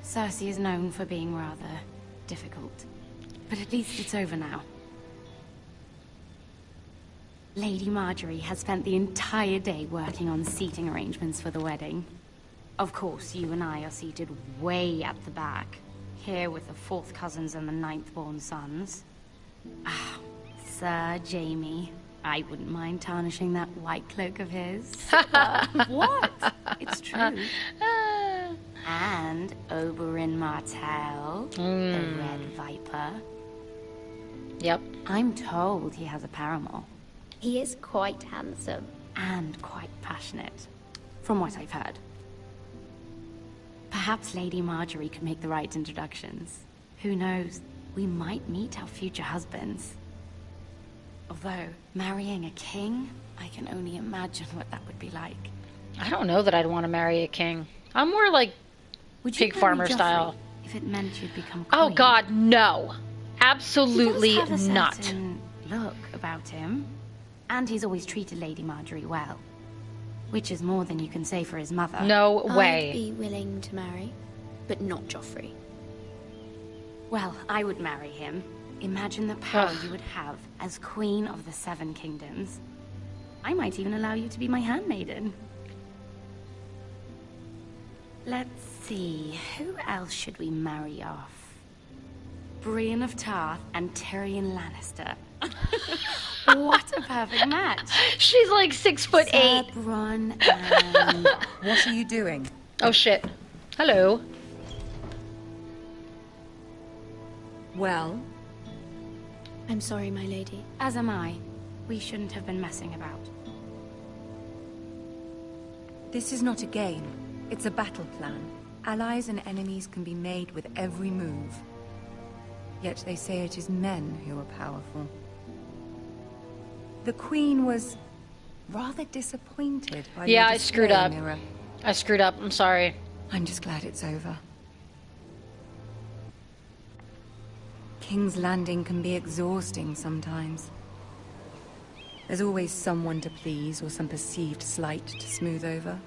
Cersei is known for being rather difficult. But at least it's over now. Lady Marjorie has spent the entire day working on seating arrangements for the wedding. Of course, you and I are seated way at the back, here with the 4th cousins and the 9th-born sons. Ah, Sir Jaime. I wouldn't mind tarnishing that white cloak of his. What? It's true. And Oberyn Martell, the Red Viper. Yep. I'm told he has a paramour. He is quite handsome. And quite passionate, from what I've heard. Perhaps Lady Marjorie could make the right introductions. Who knows? We might meet our future husbands. Although, marrying a king, I can only imagine what that would be like. I don't know that I'd want to marry a king. I'm more like pig farmer style. If it meant you'd become queen. Oh God, no. Absolutely He does have a not. certain look about him. And he's always treated Lady Marjorie well. Which is more than you can say for his mother. No way. I'd be willing to marry, but not Joffrey. Well, I would marry him. Imagine the power you would have as Queen of the 7 Kingdoms. I might even allow you to be my handmaiden. Let's see, who else should we marry off? Brienne of Tarth and Tyrion Lannister. What a perfect match. She's like 6'8". Sir Bronn and... What are you doing? Oh shit. Hello. Well? I'm sorry, my lady. As am I. We shouldn't have been messing about. This is not a game. It's a battle plan. Allies and enemies can be made with every move. Yet they say it is men who are powerful. The Queen was rather disappointed by Yeah, your I screwed display, up. Mira. I screwed up. I'm sorry. I'm just glad it's over. King's Landing can be exhausting sometimes. There's always someone to please or some perceived slight to smooth over.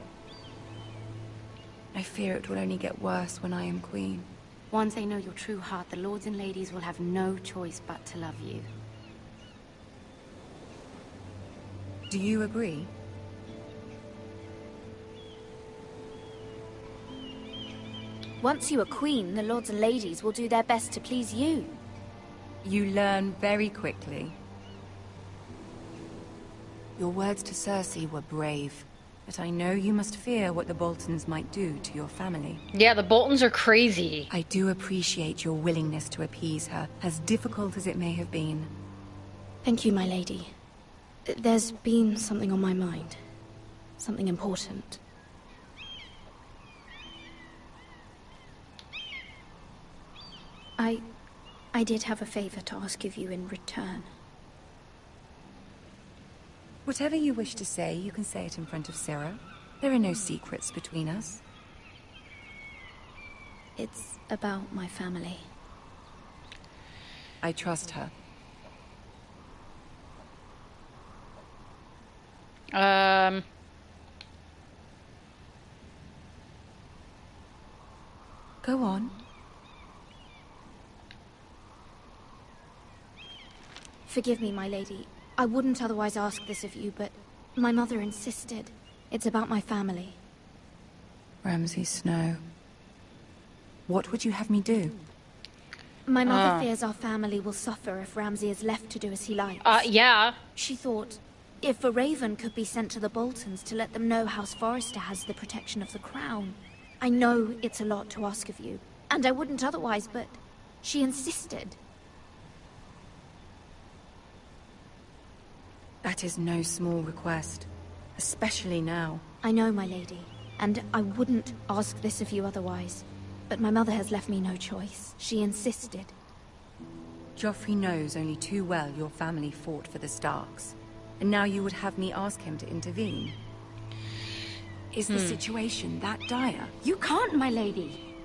I fear it will only get worse when I am queen. Once they know your true heart, the lords and ladies will have no choice but to love you. Do you agree? Once you are queen, the lords and ladies will do their best to please you. You learn very quickly. Your words to Cersei were brave, but I know you must fear what the Boltons might do to your family. Yeah, the Boltons are crazy. I do appreciate your willingness to appease her, as difficult as it may have been. Thank you, my lady. There's been something on my mind. Something important. I did have a favor to ask of you in return. Whatever you wish to say, you can say it in front of Sarah. There are no secrets between us. It's about my family. I trust her. Go on. Forgive me, my lady. I wouldn't otherwise ask this of you, but my mother insisted. It's about my family. Ramsey Snow. What would you have me do? My mother fears our family will suffer if Ramsey is left to do as he likes. Yeah. She thought, if a raven could be sent to the Boltons to let them know House Forrester has the protection of the crown. I know it's a lot to ask of you, and I wouldn't otherwise, but she insisted. That is no small request, especially now. I know, my lady, and I wouldn't ask this of you otherwise. But my mother has left me no choice. She insisted. Joffrey knows only too well your family fought for the Starks. And now you would have me ask him to intervene. Is the situation that dire? You can't, my lady.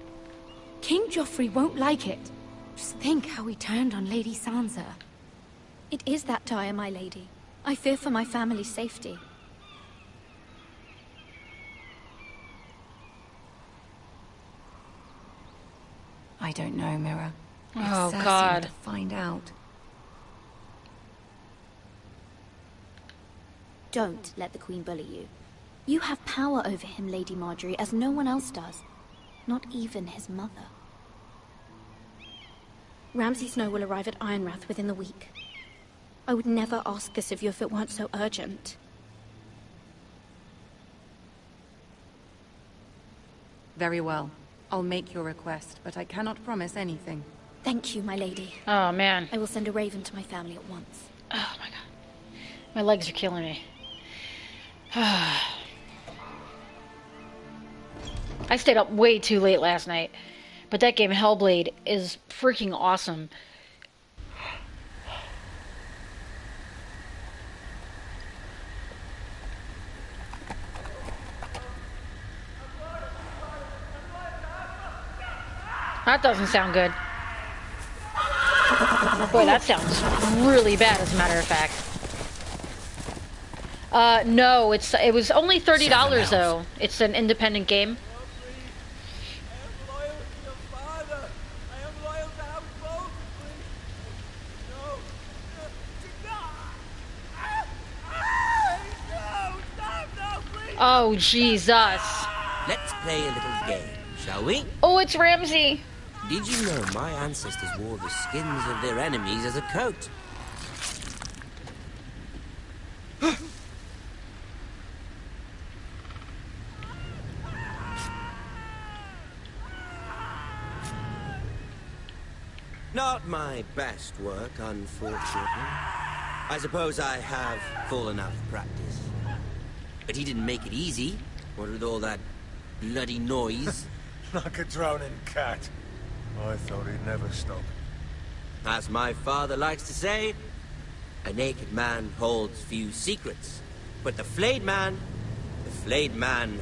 King Joffrey won't like it. Just think how he turned on Lady Sansa. It is that dire, my lady. I fear for my family's safety. I don't know, Mira. Oh, Cersei God. will find out. Don't let the Queen bully you. You have power over him, Lady Marjorie, as no one else does. Not even his mother. Ramsey Snow will arrive at Ironrath within the week. I would never ask this of you if it weren't so urgent. Very well. I'll make your request, but I cannot promise anything. Thank you, my lady. Oh, man. I will send a raven to my family at once. Oh, my God. My legs are killing me. I stayed up way too late last night, but that game Hellblade is freaking awesome. That doesn't sound good. Boy, that sounds really bad, as a matter of fact. No, it was only $30 though. It's an independent game. Oh, Jesus. Let's play a little game, shall we? Oh, it's Ramsey. Did you know my ancestors wore the skins of their enemies as a coat? Not my best work, unfortunately. I suppose I have fallen out of practice. But he didn't make it easy, what with all that bloody noise. Like a drowning cat. I thought he'd never stop. As my father likes to say, a naked man holds few secrets. But the flayed man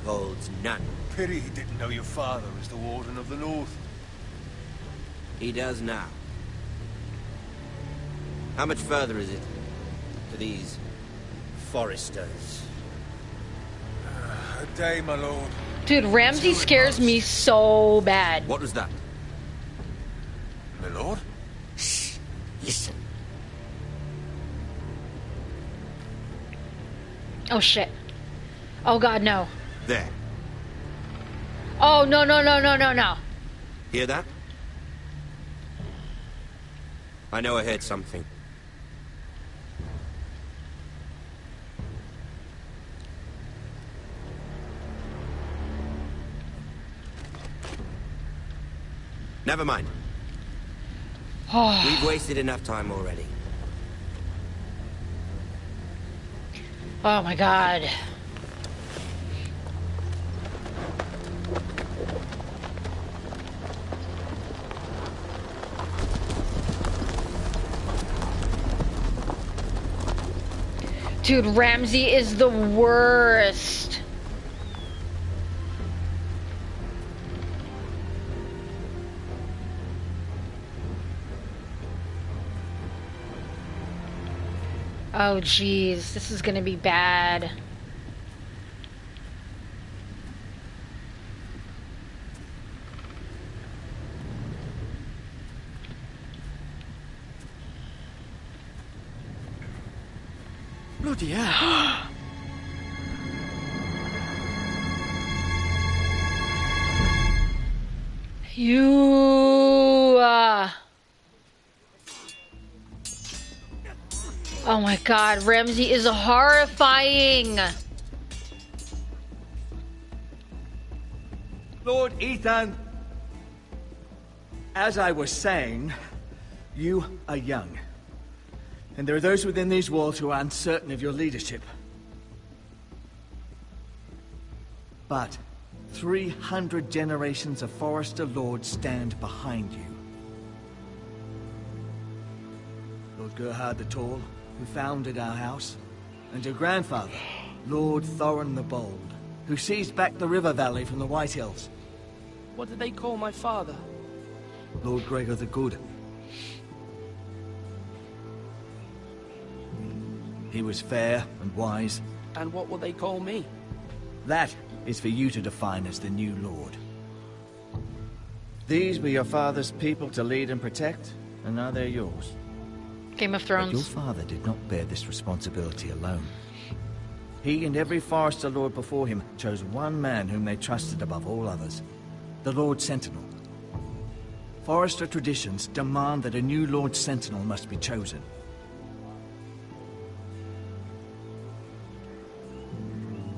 holds none. Pity he didn't know your father was the Warden of the North. He does now. How much further is it to these foresters? A day, my lord. Dude, Ramsey scares me so bad. What was that? My lord? Shh. Listen. Oh, shit. Oh, God, no. There. Oh, no, no, no, no, no, no. Hear that? I know I heard something. Never mind. We've wasted enough time already. Oh my God. Dude, Ramsey is the worst. Oh, jeez. This is gonna be bad. Bloody hell. You... Oh my God, Ramsey is horrifying. Lord Ethan, as I was saying, you are young. And there are those within these walls who are uncertain of your leadership. But 300 generations of Forester Lords stand behind you. Lord Gerhard the Tall, who founded our house, and your grandfather, Lord Thorin the Bold, who seized back the river valley from the White Hills. What did they call my father? Lord Gregor the Good. He was fair and wise. And what will they call me? That is for you to define as the new Lord. These were your father's people to lead and protect, and now they're yours. Game of But Thrones. your father did not bear this responsibility alone. He and every Forester Lord before him chose one man whom they trusted above all others, the Lord Sentinel. Forester traditions demand that a new Lord Sentinel must be chosen.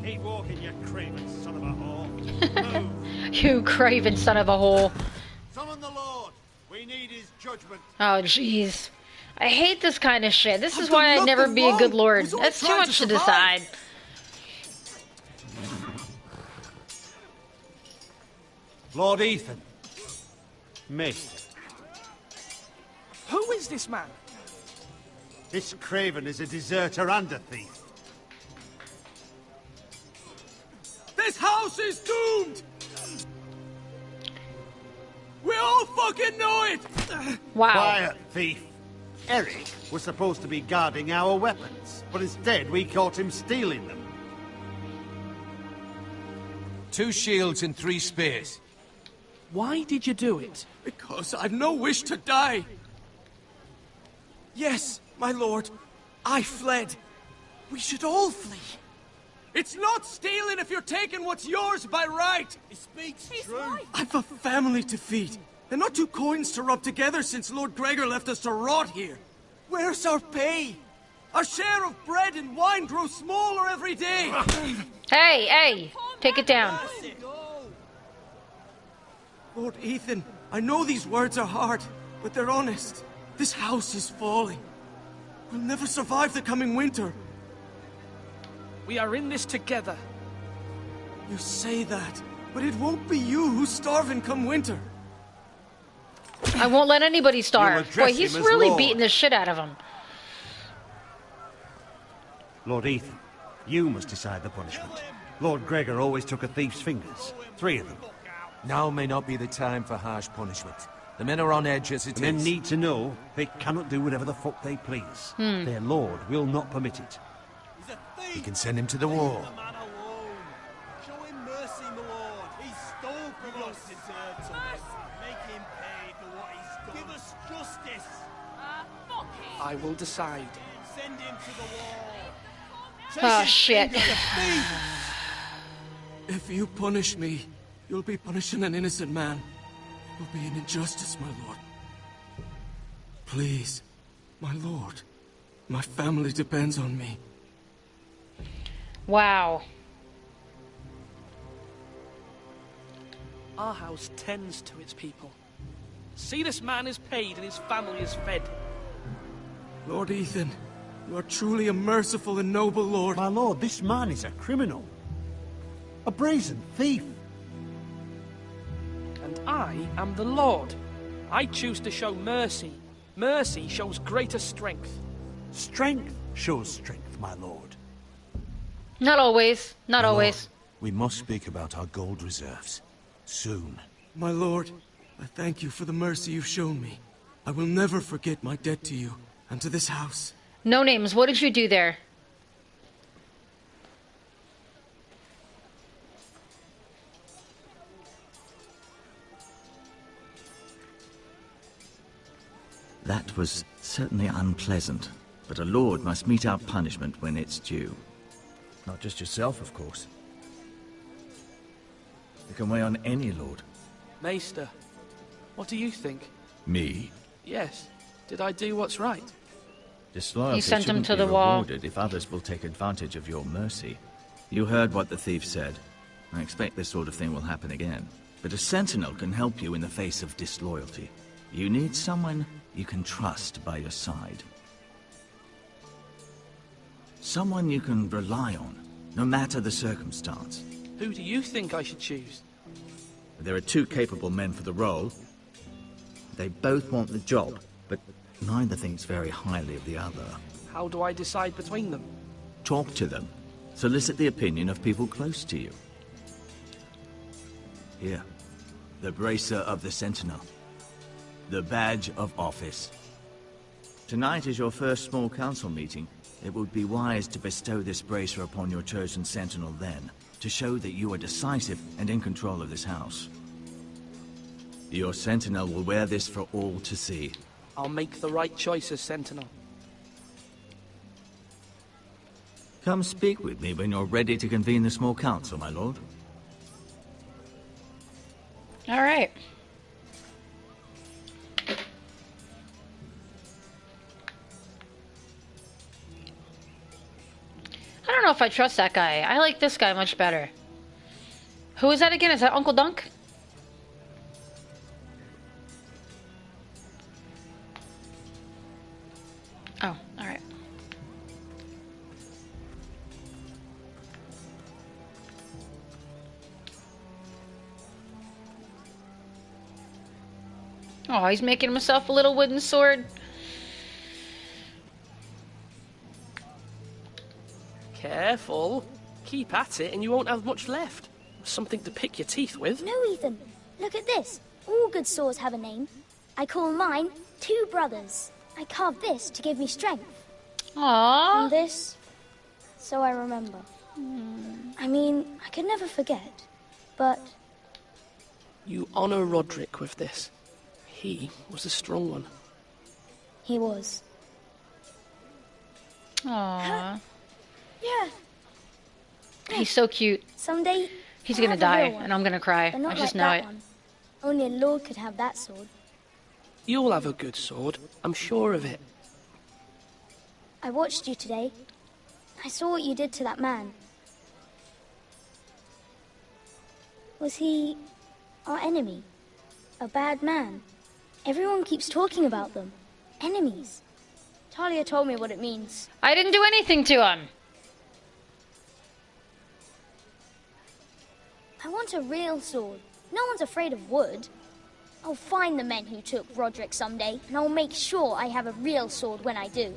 Keep walking, you craven son of a whore. You craven son of a whore. Summon the Lord. We need his judgment. Oh, jeez. I hate this kind of shit. This is why I'd never be a good lord. That's too much to decide. Lord Ethan. Me. Who is this man? This craven is a deserter and a thief. This house is doomed! We all fucking know it! Wow. Quiet, thief. Eric was supposed to be guarding our weapons, but instead we caught him stealing them. 2 shields and 3 spears. Why did you do it? Because I've no wish to die. Yes, my lord. I fled. We should all flee. It's not stealing if you're taking what's yours by right. He speaks true. I've a family to feed, and not 2 coins to rub together since Lord Gregor left us to rot here. Where's our pay? Our share of bread and wine grows smaller every day. Hey, hey, take it down. Lord Ethan, I know these words are hard, but they're honest. This house is falling. We'll never survive the coming winter. We are in this together. You say that, but it won't be you who's starving come winter. I won't let anybody starve. Boy, address he's him as really Lord. beating the shit out of him. Lord Ethan, you must decide the punishment. Lord Gregor always took a thief's fingers. 3 of them. Now may not be the time for harsh punishment. The men are on edge as it The men is. need to know they cannot do whatever the fuck they please. Their lord will not permit it. You can send him to the wall. Show him mercy, my lord. He stole from us. Make him pay for what he's done. Give us justice. I will decide. Send him to the wall. Oh, shit. If you punish me, you'll be punishing an innocent man. It will be an injustice, my lord. Please, my lord. My family depends on me. Wow. Our house tends to its people. See, this man is paid and his family is fed. Lord Ethan, you are truly a merciful and noble lord. My lord, this man is a criminal. A brazen thief. And I am the Lord. I choose to show mercy. Mercy shows greater strength. Strength shows strength, my lord. Not always. Not My always. lord, we must speak about our gold reserves. Soon. My lord, I thank you for the mercy you've shown me. I will never forget my debt to you and to this house. No names. What did you do there? That was certainly unpleasant, but a lord must mete out punishment when it's due. Not just yourself, of course. It can weigh on any lord. Maester, what do you think? Me? Yes. Did I do what's right? Disloyalty You sent him shouldn't to be the wall. rewarded if others will take advantage of your mercy. You heard what the thief said. I expect this sort of thing will happen again. But a sentinel can help you in the face of disloyalty. You need someone you can trust by your side. Someone you can rely on, no matter the circumstance. Who do you think I should choose? There are 2 capable men for the role. They both want the job, but neither thinks very highly of the other. How do I decide between them? Talk to them. Solicit the opinion of people close to you. Here, the bracer of the Sentinel. The badge of office. Tonight is your first small council meeting. It would be wise to bestow this bracer upon your chosen Sentinel then, to show that you are decisive and in control of this house. Your sentinel will wear this for all to see. I'll make the right choice as sentinel. Come speak with me when you're ready to convene the small council, my lord. All right. I don't know if I trust that guy. I like this guy much better. Who is that again? Is that Uncle Dunk? Oh, all right. Oh, he's making himself a little wooden sword. Careful. Keep at it and you won't have much left. Something to pick your teeth with. No, Ethan. Look at this. All good swords have a name. I call mine Two Brothers. I carved this to give me strength. Aww. And this, so I remember. I mean, I could never forget, but... You honor Roderick with this. He was a strong one. He was. Aww. Yeah. He's so cute. Someday... He's I'll gonna have a die, real one, and I'm gonna cry. but not I just like know that it. one. Only a lord could have that sword. You'll have a good sword. I'm sure of it. I watched you today. I saw what you did to that man. Was he our enemy? A bad man? Everyone keeps talking about them. Enemies. Talia told me what it means. I didn't do anything to him. I want a real sword. No one's afraid of wood. I'll find the men who took Roderick someday, and I'll make sure I have a real sword when I do.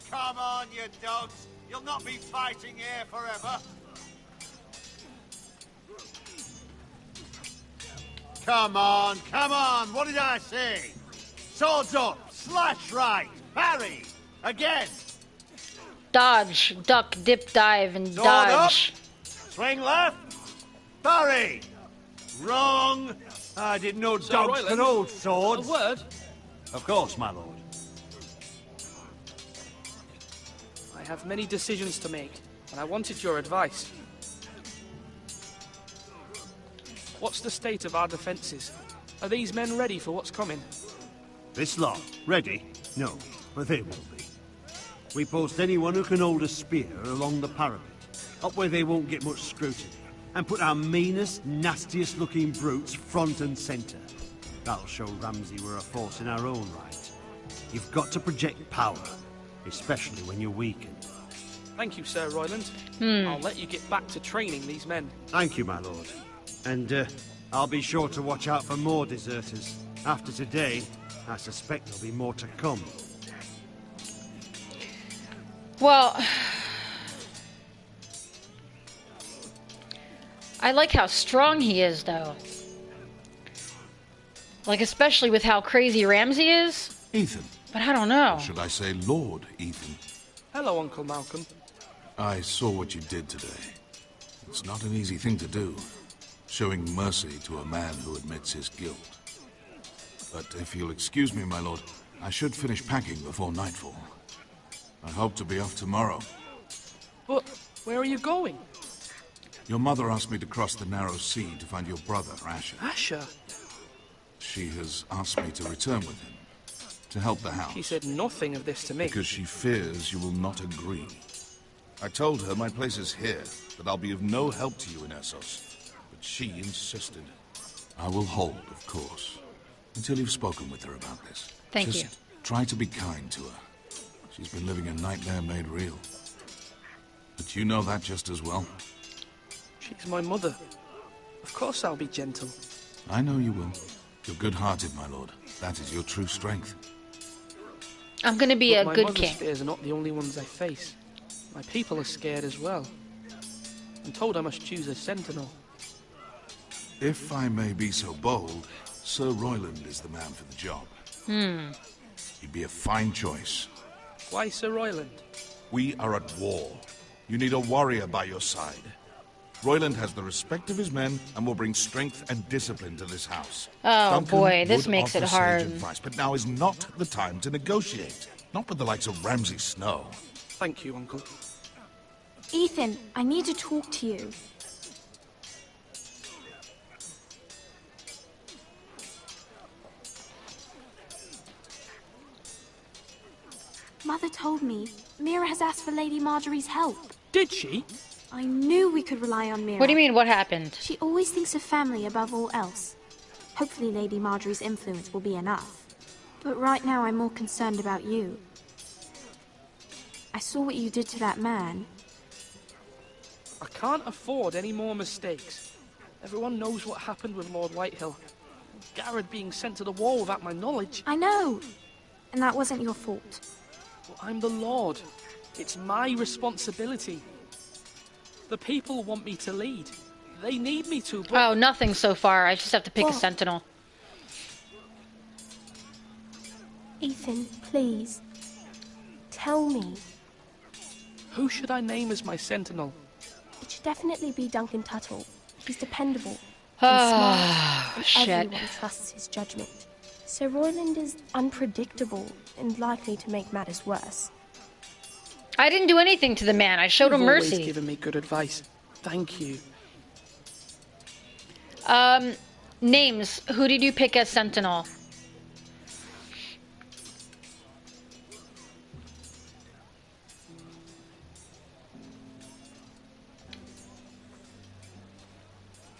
Come on, you dogs. You'll not be fighting here forever. Come on, come on. What did I say? Swords up, slash right, parry. Again. Dodge, duck, dip, dive, and Sword dodge. up. Swing left. Parry. Wrong. I didn't know Sir dogs Royland, could hold swords. A word? Of course, my lord. I have many decisions to make, and I wanted your advice. What's the state of our defences? Are these men ready for what's coming? This lot, ready? No, but they will be. We post anyone who can hold a spear along the parapet, up where they won't get much scrutiny, and put our meanest, nastiest looking brutes front and centre. That'll show Ramsey we're a force in our own right. You've got to project power, especially when you're weakened. Thank you, Sir Royland. I'll let you get back to training these men. Thank you, my lord. And I'll be sure to watch out for more deserters. After today, I suspect there'll be more to come. Well, I like how strong he is, though. Like, especially with how crazy Ramsey is. Ethan. But I don't know. Or should I say Lord Ethan? Hello, Uncle Malcolm. I saw what you did today. It's not an easy thing to do, showing mercy to a man who admits his guilt. But if you'll excuse me, my lord, I should finish packing before nightfall. I hope to be off tomorrow. But where are you going? Your mother asked me to cross the narrow sea to find your brother, Asher. Asher? She has asked me to return with him, to help the house. She said nothing of this to me. Because she fears you will not agree. I told her my place is here, that I'll be of no help to you in Essos. But she insisted. I will hold, of course, until you've spoken with her about this. Thank Just you. try to be kind to her. She's been living a nightmare made real. But you know that just as well. She's my mother. Of course I'll be gentle. I know you will. You're good-hearted, my lord. That is your true strength. I'm gonna be But a my good mother's king. fears are not the only ones I face. My people are scared as well. I'm told I must choose a sentinel. If I may be so bold, Sir Royland is the man for the job. He'd be a fine choice. Why Sir Royland? We are at war. You need a warrior by your side. Royland has the respect of his men and will bring strength and discipline to this house. Oh Duncan boy, this would makes it offer sage hard. advice, but now is not the time to negotiate. Not with the likes of Ramsey Snow. Thank you, Uncle. Ethan, I need to talk to you. Mother told me Mira has asked for Lady Marjorie's help. Did she? I knew we could rely on Mira. What do you mean, what happened? She always thinks of family above all else. Hopefully Lady Marjorie's influence will be enough. But right now I'm more concerned about you. I saw what you did to that man. I can't afford any more mistakes. Everyone knows what happened with Lord Whitehill. Garrett being sent to the wall without my knowledge. I know. And that wasn't your fault. Well, I'm the Lord. It's my responsibility. The people want me to lead. They need me to, but... Oh, nothing so far. I just have to pick a sentinel. Ethan, please. Tell me. Who should I name as my sentinel? It should definitely be Duncan Tuttle. He's dependable. Ah, and smart, shit. and everyone trusts his judgment. Sir Royland is unpredictable and likely to make matters worse. I didn't do anything to the man. I showed him You've always mercy. given me good advice. Thank you. Names. Who did you pick as sentinel?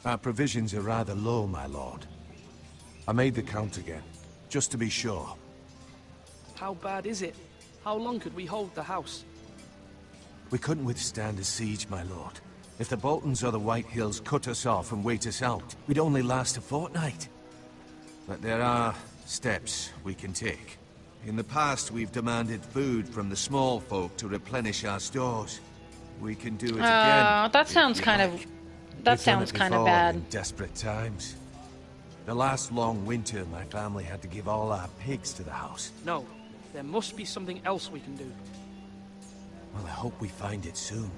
Our provisions are rather low, my lord. I made the count again, just to be sure. How bad is it? How long could we hold the house? We couldn't withstand a siege, my lord. If the Boltons or the White Hills cut us off and wait us out, we'd only last a fortnight. But there are steps we can take. In the past, we've demanded food from the small folk to replenish our stores. We can do it again. That sounds kind of... That We've done sounds it kind of before bad. in desperate times. The last long winter, my family had to give all our pigs to the house. No. There must be something else we can do. Well, I hope we find it soon.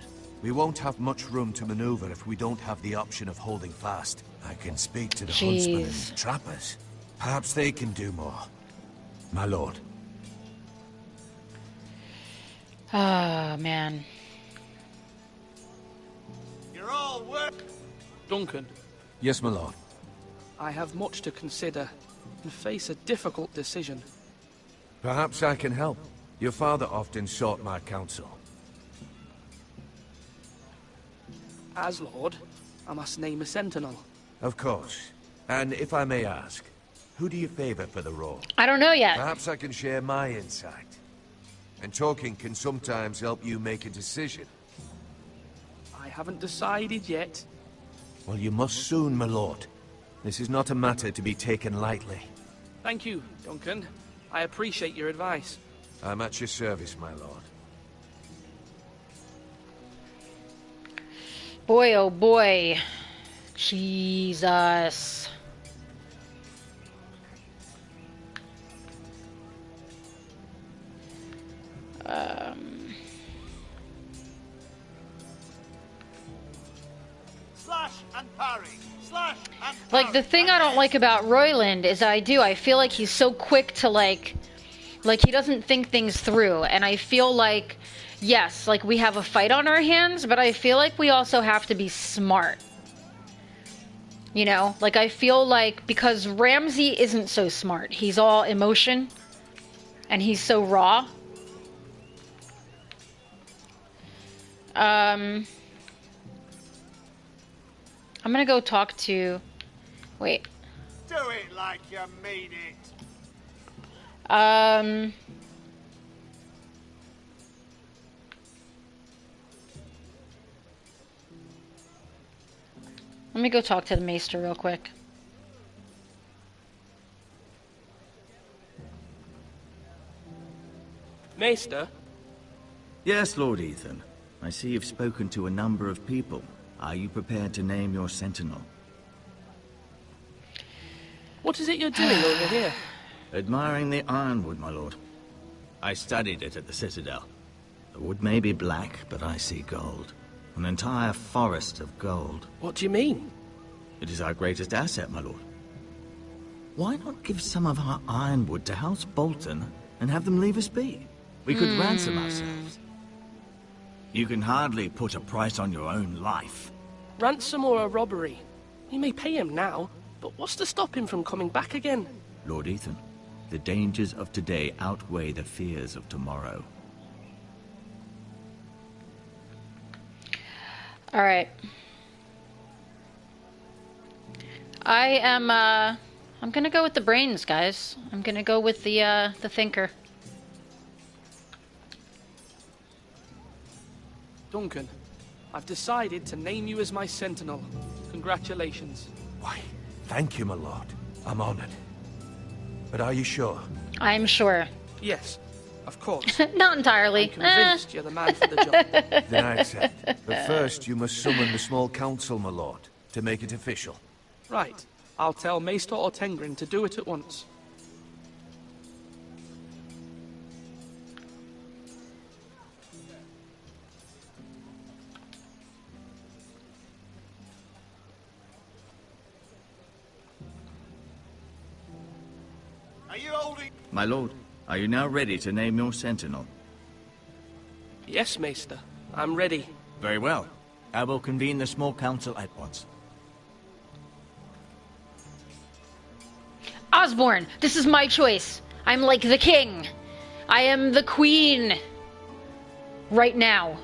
We won't have much room to maneuver if we don't have the option of holding fast. I can speak to the huntsmen and trappers. Perhaps they can do more. My lord. Oh, man. You're all work. Duncan. Yes, my lord. I have much to consider and face a difficult decision. Perhaps I can help. Your father often sought my counsel. As Lord, I must name a sentinel. Of course. And if I may ask, who do you favor for the role? I don't know yet. Perhaps I can share my insight. And talking can sometimes help you make a decision. I haven't decided yet. Well, you must soon, my lord. This is not a matter to be taken lightly. Thank you, Duncan. I appreciate your advice. I'm at your service, my lord. Boy, oh boy. Jesus. Slash and parry. Slash and Like, the thing I don't like about Royland is I feel like he's so quick to, like he doesn't think things through. And I feel like, yes, like, we have a fight on our hands, but I feel like we also have to be smart. You know? Like, I feel like, because Ramsey isn't so smart. He's all emotion. And he's so raw. I'm gonna go talk to... Wait. Do it like you mean it. Let me go talk to the maester real quick. Maester? Yes, Lord Ethan. I see you've spoken to a number of people. Are you prepared to name your sentinel? What is it you're doing over here? Admiring the ironwood, my lord. I studied it at the Citadel. The wood may be black, but I see gold. An entire forest of gold. What do you mean? It is our greatest asset, my lord. Why not give some of our ironwood to House Bolton and have them leave us be? We could ransom ourselves. You can hardly put a price on your own life. Ransom or a robbery? We may pay him now, but what's to stop him from coming back again? Lord Ethan, the dangers of today outweigh the fears of tomorrow. All right. I'm gonna go with the brains, guys. I'm gonna go with the thinker. Duncan, I've decided to name you as my sentinel. Congratulations. Why, thank you, my lord. I'm honored. But are you sure? I'm sure. Yes, of course. Not entirely. I'm convinced you're the man for the job. Then I accept. But first, you must summon the small council, my lord, to make it official. Right. I'll tell Maester Ortengrin to do it at once. Are you holding? My lord, are you now ready to name your sentinel? Yes, Maester. I'm ready. Very well. I will convene the small council at once. Osborne, this is my choice. I'm like the king. I am the queen. Right now.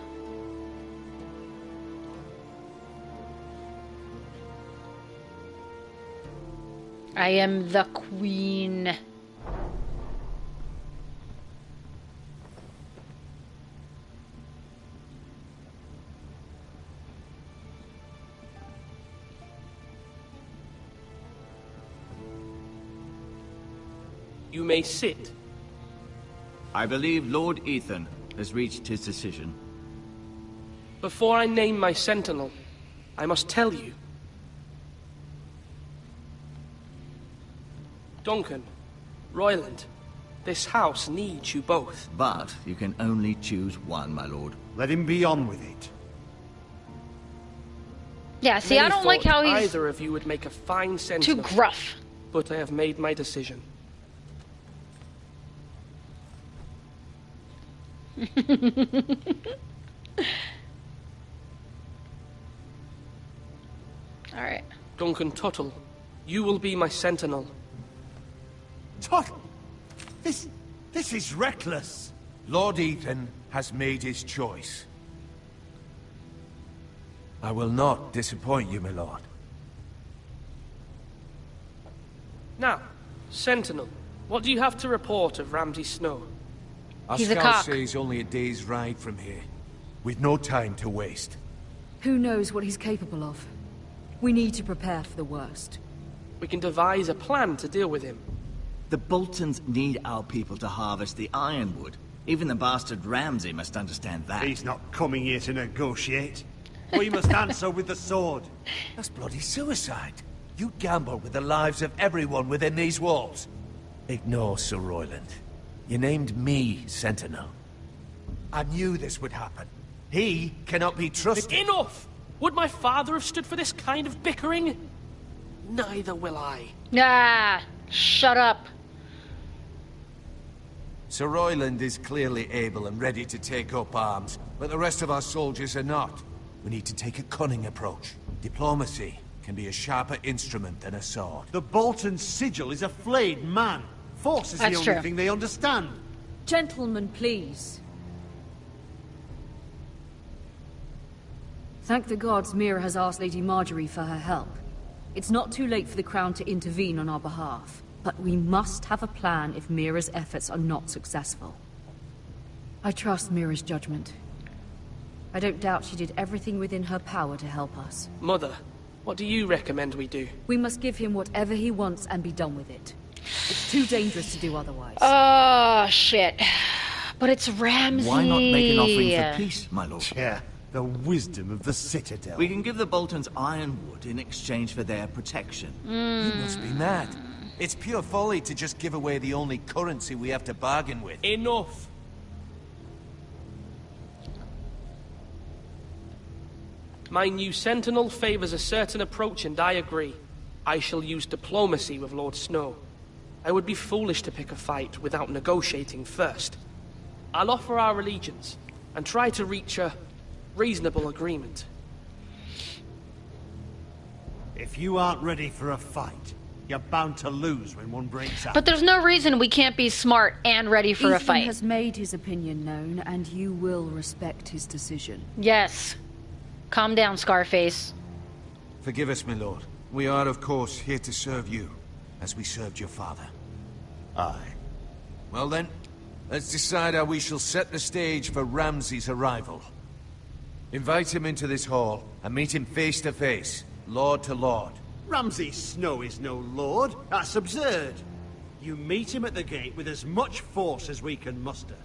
I am the queen. You may sit. I believe Lord Ethan has reached his decision. Before I name my sentinel, I must tell you. Duncan, Royland, this house needs you both. But you can only choose one, my lord. Let him be on with it. Yeah, see, I don't like how he's either of you would make a fine sentinel. too gruff. But I have made my decision. Alright. Duncan Tuttle, you will be my sentinel. Tuttle? This is reckless. Lord Ethan has made his choice. I will not disappoint you, my lord. Now, Sentinel, what do you have to report of Ramsey Snow? Our He's a scout cock. says he's only a day's ride from here, with no time to waste. Who knows what he's capable of? We need to prepare for the worst. We can devise a plan to deal with him. The Boltons need our people to harvest the ironwood. Even the bastard Ramsey must understand that. He's not coming here to negotiate. We must answer with the sword. That's bloody suicide. You gamble with the lives of everyone within these walls. Ignore Sir Royland. You named me Sentinel. I knew this would happen. He cannot be trusted. Enough! Would my father have stood for this kind of bickering? Neither will I. Ah, shut up. Sir Royland is clearly able and ready to take up arms, but the rest of our soldiers are not. We need to take a cunning approach. Diplomacy can be a sharper instrument than a sword. The Bolton sigil is a flayed man. Force is the That's only true. thing they understand. Gentlemen, please. Thank the gods Mira has asked Lady Marjorie for her help. It's not too late for the Crown to intervene on our behalf, but we must have a plan if Mira's efforts are not successful. I trust Mira's judgment. I don't doubt she did everything within her power to help us. Mother, what do you recommend we do? We must give him whatever he wants and be done with it. It's too dangerous to do otherwise. Oh, shit. But it's Ramsey. Why not make an offering for peace, my lord? Yeah, the wisdom of the Citadel. We can give the Boltons ironwood in exchange for their protection. You must be mad. It's pure folly to just give away the only currency we have to bargain with. Enough. My new sentinel favors a certain approach, and I agree. I shall use diplomacy with Lord Snow. I would be foolish to pick a fight without negotiating first. I'll offer our allegiance, and try to reach a reasonable agreement. If you aren't ready for a fight, you're bound to lose when one breaks out. But there's no reason we can't be smart and ready for a Ethan fight. has made his opinion known, and you will respect his decision. Yes. Calm down, Scarface. Forgive us, my lord. We are, of course, here to serve you, as we served your father. Aye. Well then, let's decide how we shall set the stage for Ramsey's arrival. Invite him into this hall, and meet him face to face, lord to lord. Ramsey Snow is no lord. That's absurd. You meet him at the gate with as much force as we can muster.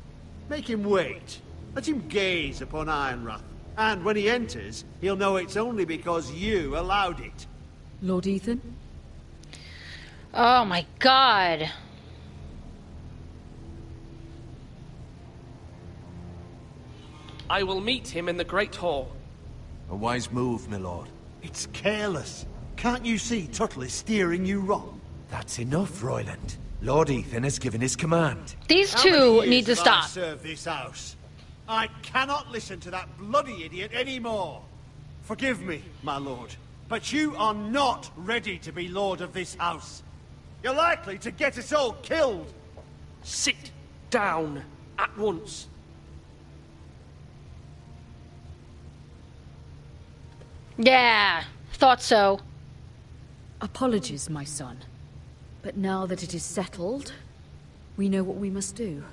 Make him wait. Let him gaze upon Ironrath. And when he enters, he'll know it's only because you allowed it. Lord Ethan? Oh my god. I will meet him in the Great Hall. A wise move, my lord. It's careless. Can't you see Tuttle is steering you wrong? That's enough, Royland. Lord Ethan has given his command. These How many two years need to have I stop. served this house? I cannot listen to that bloody idiot anymore. Forgive me, my lord, but you are not ready to be lord of this house. You're likely to get us all killed. Sit down at once. Yeah, thought so. Apologies, my son. But now that it is settled, we know what we must do.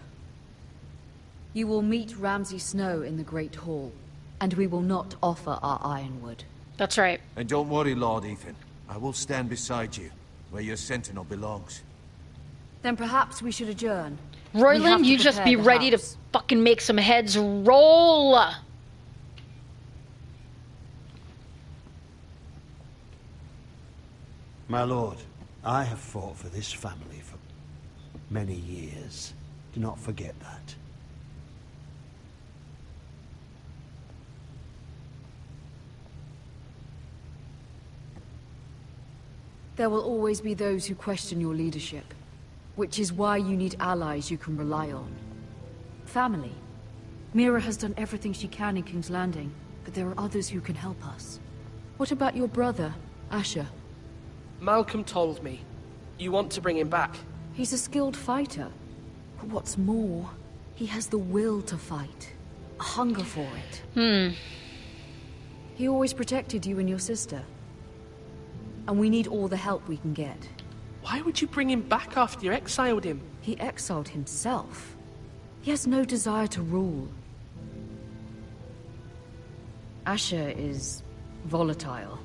You will meet Ramsey Snow in the Great Hall, and we will not offer our ironwood. That's right. And don't worry, Lord Ethan. I will stand beside you, where your sentinel belongs. Then perhaps we should adjourn. We have Royland, to you just prepare be the ready to house. fucking make some heads roll. My lord, I have fought for this family for many years. Do not forget that. There will always be those who question your leadership, which is why you need allies you can rely on. Family. Mira has done everything she can in King's Landing, but there are others who can help us. What about your brother, Asher? Malcolm told me. You want to bring him back. He's a skilled fighter. But what's more, he has the will to fight. A hunger for it. He always protected you and your sister. And we need all the help we can get. Why would you bring him back after you exiled him? He exiled himself. He has no desire to rule. Asher is volatile,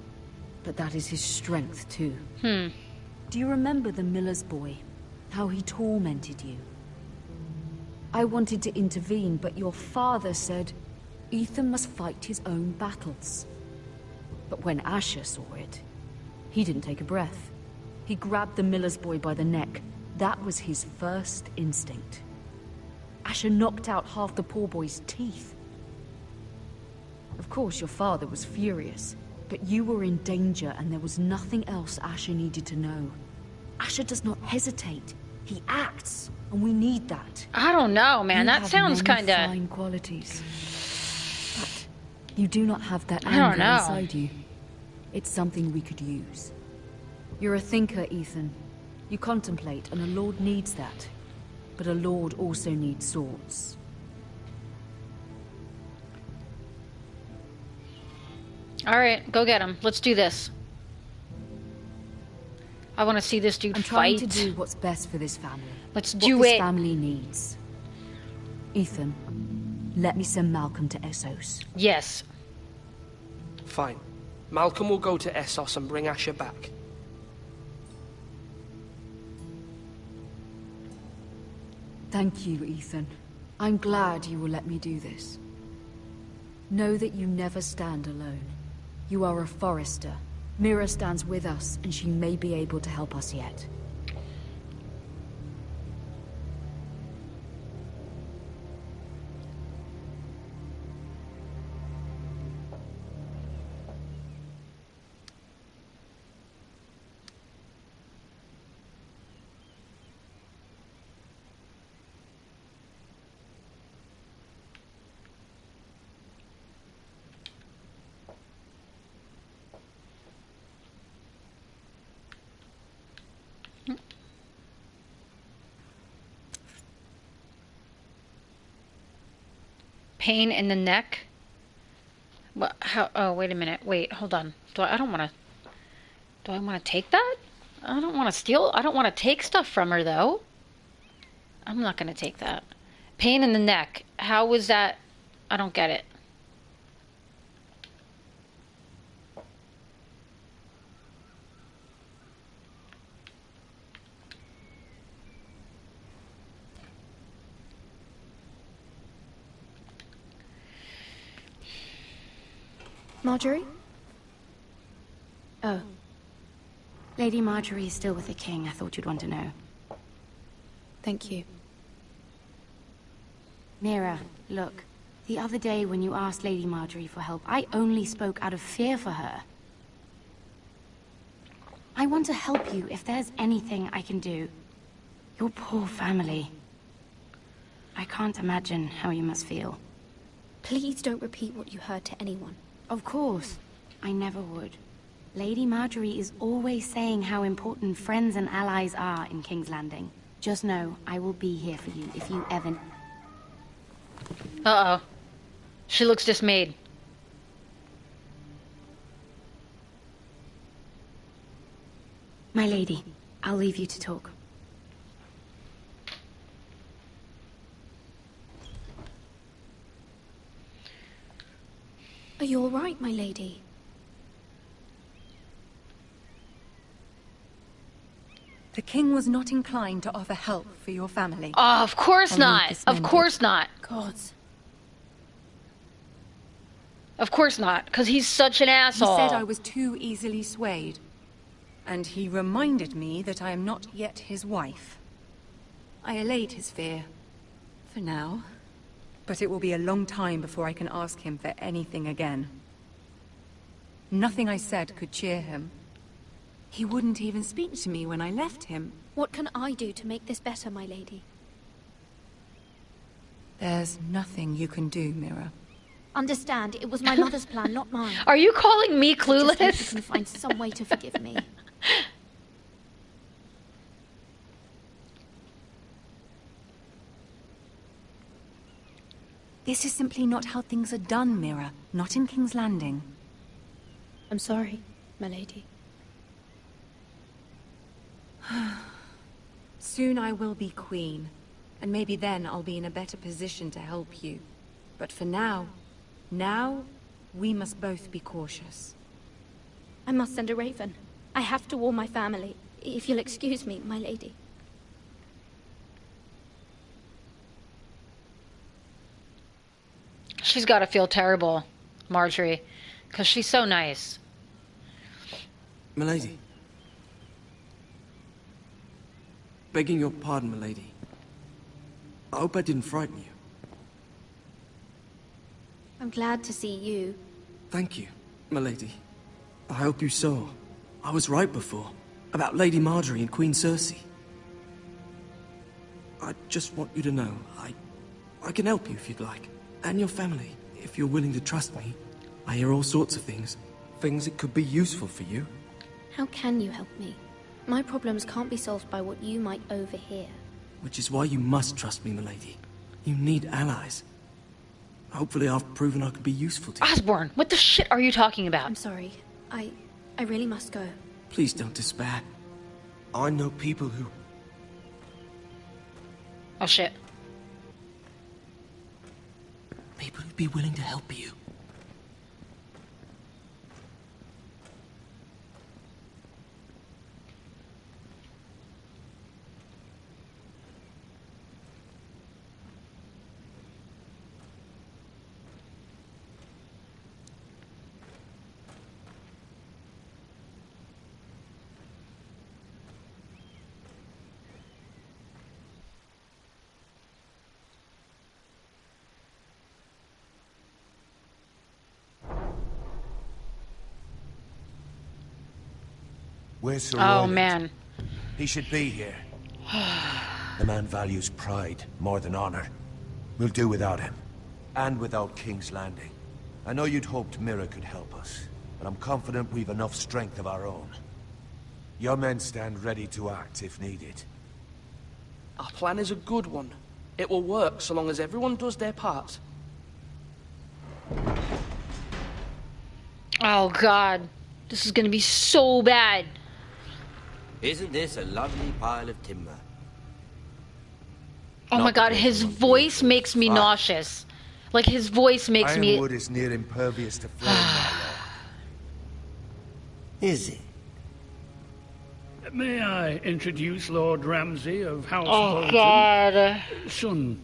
but that is his strength too. Do you remember the miller's boy? How he tormented you? I wanted to intervene, but your father said Ethan must fight his own battles. But when Asher saw it, he didn't take a breath. He grabbed the miller's boy by the neck. That was his first instinct. Asher knocked out half the poor boy's teeth. Of course, your father was furious, but you were in danger and there was nothing else Asher needed to know. Asher does not hesitate. He acts, and we need that. I don't know, man. You That have sounds many kind of... fine qualities. But you do not have that I don't anger know. inside you. It's something we could use. You're a thinker, Ethan. You contemplate, and a lord needs that. But a lord also needs swords. Alright, go get him. Let's do this. I want to see this dude I'm trying fight. to do what's best for this family. Let's What do this it. family needs. Ethan, let me send Malcolm to Essos. Yes. Fine. Malcolm will go to Essos and bring Asher back. Thank you, Ethan. I'm glad you will let me do this. Know that you never stand alone. You are a Forrester. Mira stands with us, and she may be able to help us yet. Pain in the neck? What? How? Oh, wait a minute. Wait, hold on. Do I don't want to... Do I want to take that? I don't want to steal... I don't want to take stuff from her, though. I'm not going to take that. Pain in the neck. How was that? I don't get it. Marjorie? Oh. Lady Marjorie is still with the king. I thought you'd want to know. Thank you. Mira, look. The other day when you asked Lady Marjorie for help, I only spoke out of fear for her. I want to help you if there's anything I can do. Your poor family. I can't imagine how you must feel. Please don't repeat what you heard to anyone. Of course. I never would. Lady Marjorie is always saying how important friends and allies are in King's Landing. Just know, I will be here for you if you ever... Uh-oh. She looks dismayed. My lady, I'll leave you to talk. Are you all right, my lady? The king was not inclined to offer help for your family. Oh, of course not. Of course not. Gods. Of course not, because he's such an asshole. He said I was too easily swayed. And he reminded me that I am not yet his wife. I allayed his fear. For now. But it will be a long time before I can ask him for anything again. Nothing I said could cheer him. He wouldn't even speak to me when I left him. What can I do to make this better, my lady? There's nothing you can do, Mira. Understand, it was my mother's plan, not mine. Are you calling me clueless? I just hope you can find some way to forgive me. This is simply not how things are done, Mira. Not in King's Landing. I'm sorry, my lady. Soon I will be queen, and maybe then I'll be in a better position to help you. But for now, we must both be cautious. I must send a raven. I have to warn my family. If you'll excuse me, my lady. She's got to feel terrible, Marjorie, because she's so nice. Milady. Begging your pardon, milady. I hope I didn't frighten you. I'm glad to see you. Thank you, milady. I hope you saw. I was right before. About Lady Marjorie and Queen Cersei. I just want you to know, I can help you if you'd like. And your family, if you're willing to trust me. I hear all sorts of things. Things that could be useful for you. How can you help me? My problems can't be solved by what you might overhear. Which is why you must trust me, milady. You need allies. Hopefully I've proven I could be useful to you. Osborne, what the shit are you talking about? I'm sorry. I really must go. Please don't despair. I know people who... Oh shit. People who'd be willing to help you. Where's Sir Oh, Roland? man. He should be here. The man values pride more than honor. We'll do without him. And without King's Landing. I know you'd hoped Mira could help us, but I'm confident we've enough strength of our own. Your men stand ready to act if needed. Our plan is a good one. It will work so long as everyone does their part. Oh, God. This is gonna be so bad. Isn't this a lovely pile of timber? Oh my God, his voice makes me nauseous. Like, his voice makes me... Ironwood is near impervious to flame, my lord. Is it? May I introduce Lord Ramsey of House Oh, Bolton? God. Son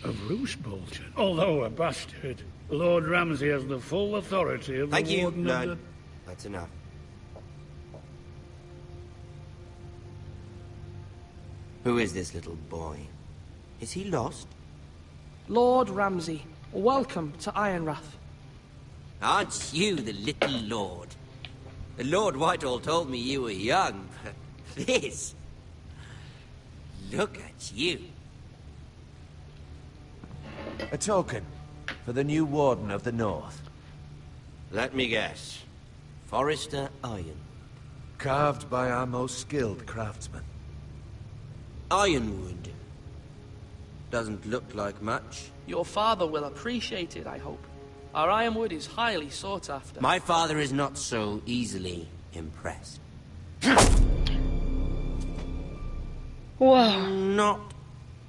of Roose Bolton. Although a bastard, Lord Ramsey has the full authority of Thank the you, Warden of no, the... that's enough. Who is this little boy? Is he lost? Lord Ramsey, welcome to Ironrath. Aren't you the little lord? The Lord Whitehall told me you were young, but this... Look at you. A token for the new Warden of the North. Let me guess. Forrester Iron. Carved by our most skilled craftsmen. Ironwood. Doesn't look like much. Your father will appreciate it, I hope. Our ironwood is highly sought after. My father is not so easily impressed. Whoa. Not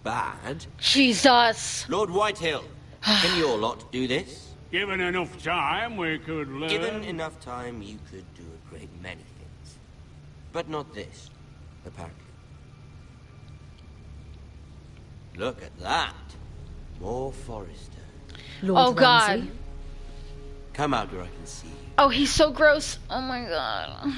bad. Jesus. Lord Whitehill, can your lot do this? Given enough time, we could learn... Given enough time, you could do a great many things. But not this, apparently. Look at that. More Forrester. Oh, God. Come out where I can see you. Oh, he's so gross. Oh, my God.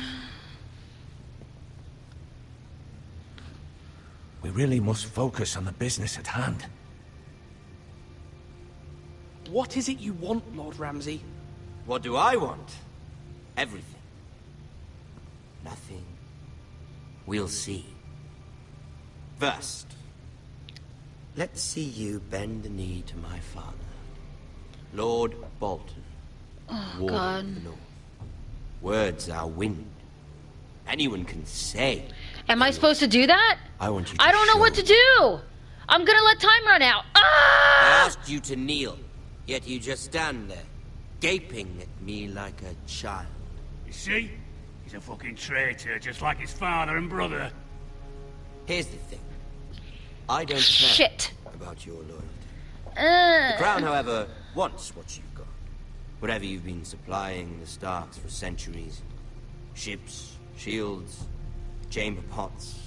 We really must focus on the business at hand. What is it you want, Lord Ramsey? What do I want? Everything. Nothing. We'll see. First, let's see you bend the knee to my father, Lord Bolton, Warden God. of the North. Words are wind. Anyone can say. Am I supposed to do that? I want you to I don't know what to do. I'm gonna let time run out. I Ah! asked you to kneel, yet you just stand there, gaping at me like a child. You see? He's a fucking traitor, just like his father and brother. Here's the thing. I don't care Shit. about your loyalty. The Crown, however, wants what you've got. Whatever you've been supplying the Starks for centuries. Ships, shields, chamber pots.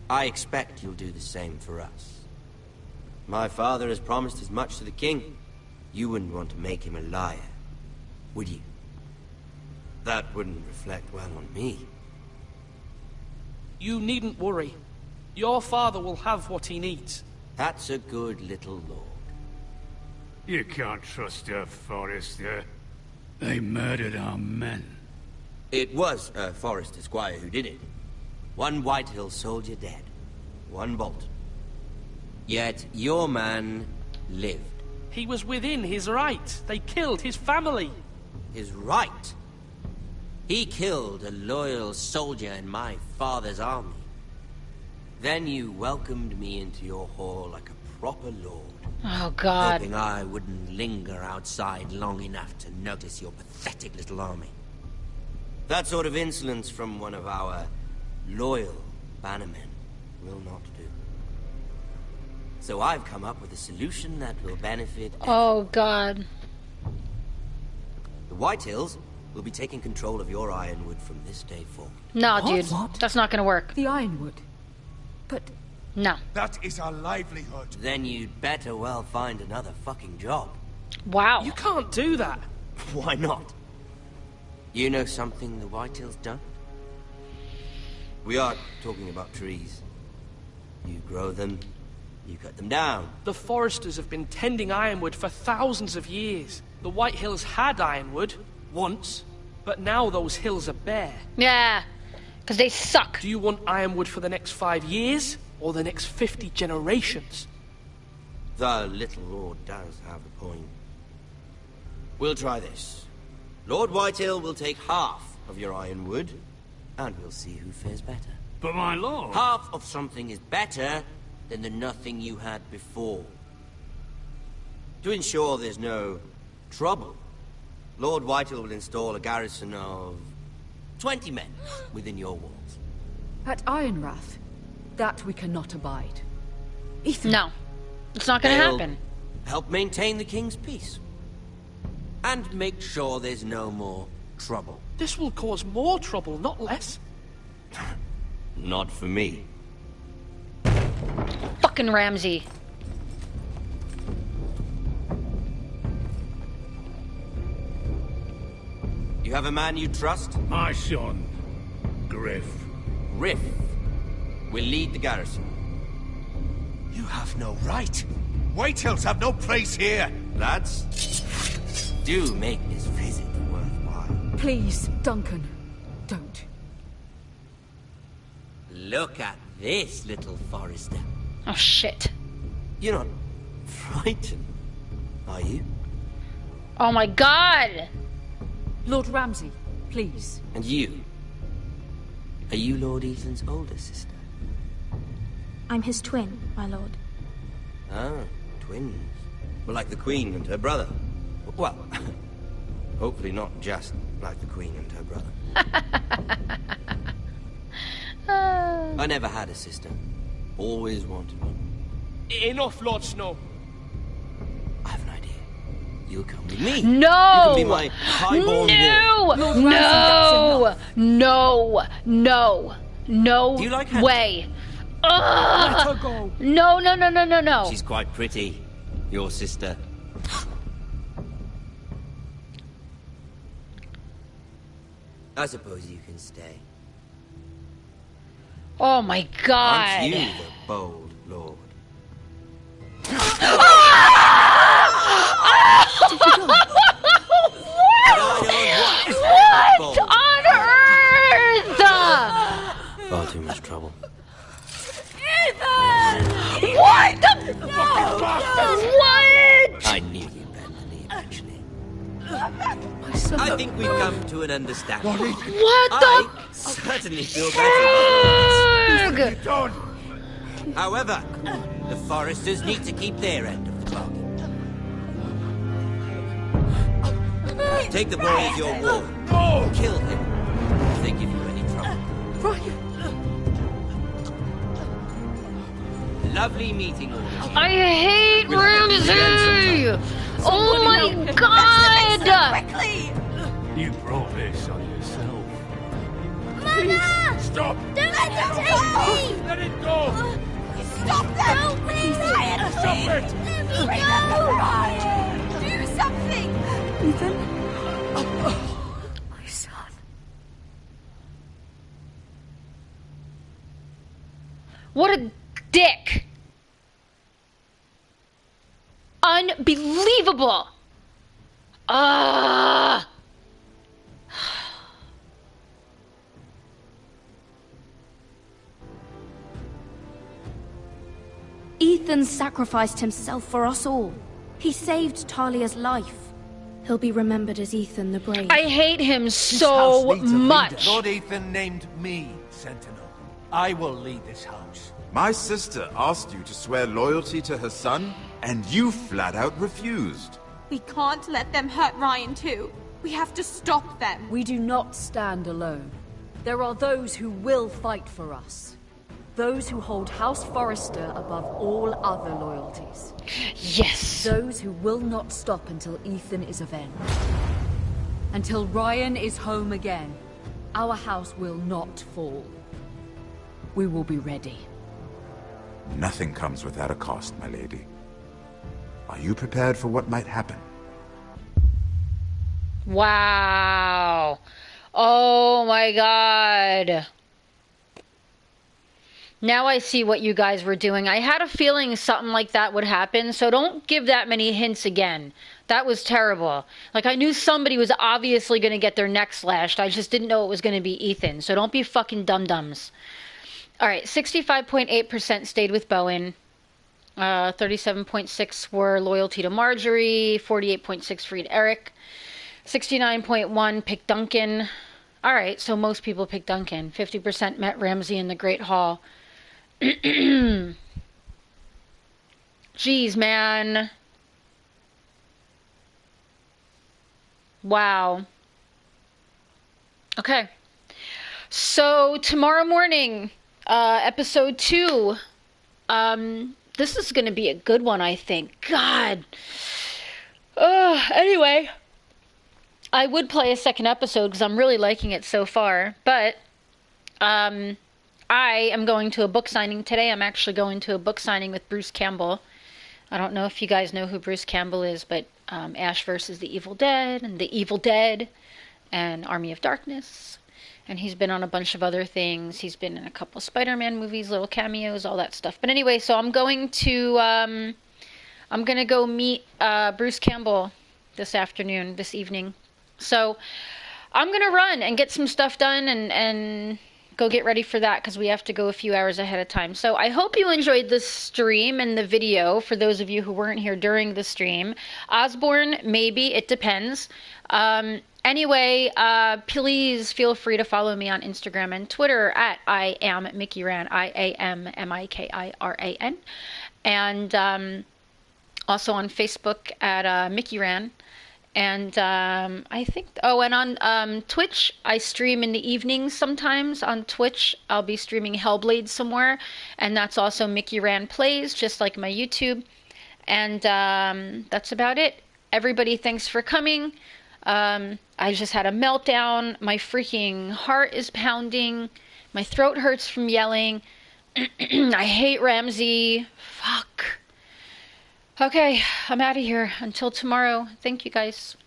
I expect you'll do the same for us. My father has promised as much to the king. You wouldn't want to make him a liar, would you? That wouldn't reflect well on me. You needn't worry. Your father will have what he needs. That's a good little lord. You can't trust her, Forrester. They murdered our men. It was a Forrester squire who did it. One Whitehill soldier dead. One Bolton. Yet your man lived. He was within his right. They killed his family. His right? He killed a loyal soldier in my father's army. Then you welcomed me into your hall like a proper lord. Oh, God. Hoping I wouldn't linger outside long enough to notice your pathetic little army. That sort of insolence from one of our loyal bannermen will not do. So I've come up with a solution that will benefit Oh, God. the Whitehills will be taking control of your ironwood from this day forward. No, dude. That's not gonna work. The ironwood. But... No. That is our livelihood. Then you'd better well find another fucking job. Wow. You can't do that. Why not? You know something the Whitehills don't? We are talking about trees. You grow them, you cut them down. The Foresters have been tending ironwood for thousands of years. The Whitehills had ironwood, once, but now those hills are bare. Yeah. Because they suck. Do you want Ironwood for the next 5 years, or the next 50 generations? The little lord does have a point. We'll try this. Lord Whitehill will take half of your ironwood, and we'll see who fares better. But my lord... Half of something is better than the nothing you had before. To ensure there's no trouble, Lord Whitehill will install a garrison of 20 men within your walls. At Ironrath, that we cannot abide. Ethan. No, it's not going to happen. Help maintain the king's peace. And make sure there's no more trouble. This will cause more trouble, not less. Not for me. Fucking Ramsey. You have a man you trust? My son, Griff. Griff will lead the garrison. You have no right. Whitehills have no place here. Lads, do make this visit worthwhile. Please, Duncan, don't. Look at this, little Forester. Oh, shit. You're not frightened, are you? Oh my god! Lord Ramsey, please. And you? Are you Lord Ethan's older sister? I'm his twin, my lord. Ah, twins. Well, like the Queen and her brother. Well, hopefully not just like the Queen and her brother. I never had a sister. Always wanted one. Enough, Lord Snow. I have an idea. You'll come with me. No! You can be my highborn No! ward. No! No! No! No Do you like her? way! Ugh! Let her go. No, no, no, no, no, no. She's quite pretty. Your sister. I suppose you can stay. Oh my god. Aren't you the bold lord? What on earth? Far too much trouble. What the? What? I knew you'd bend the knee eventually. I think we've come to an understanding. What I certainly feel better about it. However, the Foresters need to keep their end of the bargain. Take the boy as your ward. Kill him if they give you any trouble. Lovely meeting all of you. I hate Ramsey! Oh my god! Quickly! You brought this on yourself. Mother! Stop! Don't let them take me! Let it go! Stop them! Help me! Ryan, Stop it! Let me go! Ryan! Do something! Ethan? My son. What a dick! Unbelievable! Ethan sacrificed himself for us all. He saved Talia's life. He'll be remembered as Ethan the Brave. I hate him so much. Lord Ethan named me Sentinel. I will lead this house. My sister asked you to swear loyalty to her son, and you flat out refused. We can't let them hurt Ryan too. We have to stop them. We do not stand alone. There are those who will fight for us. Those who hold House Forrester above all other loyalties. Yes. Those who will not stop until Ethan is avenged. Until Ryan is home again, our house will not fall. We will be ready. Nothing comes without a cost, my lady. Are you prepared for what might happen? Wow. Oh my god. Now I see what you guys were doing. I had a feeling something like that would happen, so don't give that many hints again. That was terrible. Like, I knew somebody was obviously going to get their neck slashed. I just didn't know it was going to be Ethan, so don't be fucking dum-dums. All right, 65.8% stayed with Bowen. 37.6 were loyalty to Marjorie. 48.6 freed Eric. 69.1 picked Duncan. All right, so most people picked Duncan. 50% met Ramsey in the Great Hall. Jeez, man. Wow. Okay. So tomorrow morning, episode 2. This is going to be a good one, I think. God. Anyway, I would play a second episode because I'm really liking it so far. But I am going to a book signing today. I'm actually going to a book signing with Bruce Campbell. I don't know if you guys know who Bruce Campbell is, but Ash vs. the Evil Dead and The Evil Dead and Army of Darkness. And he's been on a bunch of other things. He's been in a couple Spider-Man movies, little cameos, all that stuff. But anyway, so I'm going to go meet Bruce Campbell this evening. So I'm going to run and get some stuff done and go get ready for that because we have to go a few hours ahead of time. So I hope you enjoyed this stream and the video for those of you who weren't here during the stream. Osborne, maybe, it depends. Anyway, please feel free to follow me on Instagram and Twitter at I am Mickey Ran, IAMMIKIRAN, and also on Facebook at Mickey Ran. And I think, and on Twitch, I stream in the evenings sometimes on Twitch. I'll be streaming Hellblade somewhere, and that's also Mickey Ran Plays, just like my YouTube. And that's about it. Everybody, thanks for coming. I just had a meltdown. My freaking heart is pounding. My throat hurts from yelling. I hate Ramsey. Fuck. Okay, I'm out of here. Until tomorrow. Thank you, guys.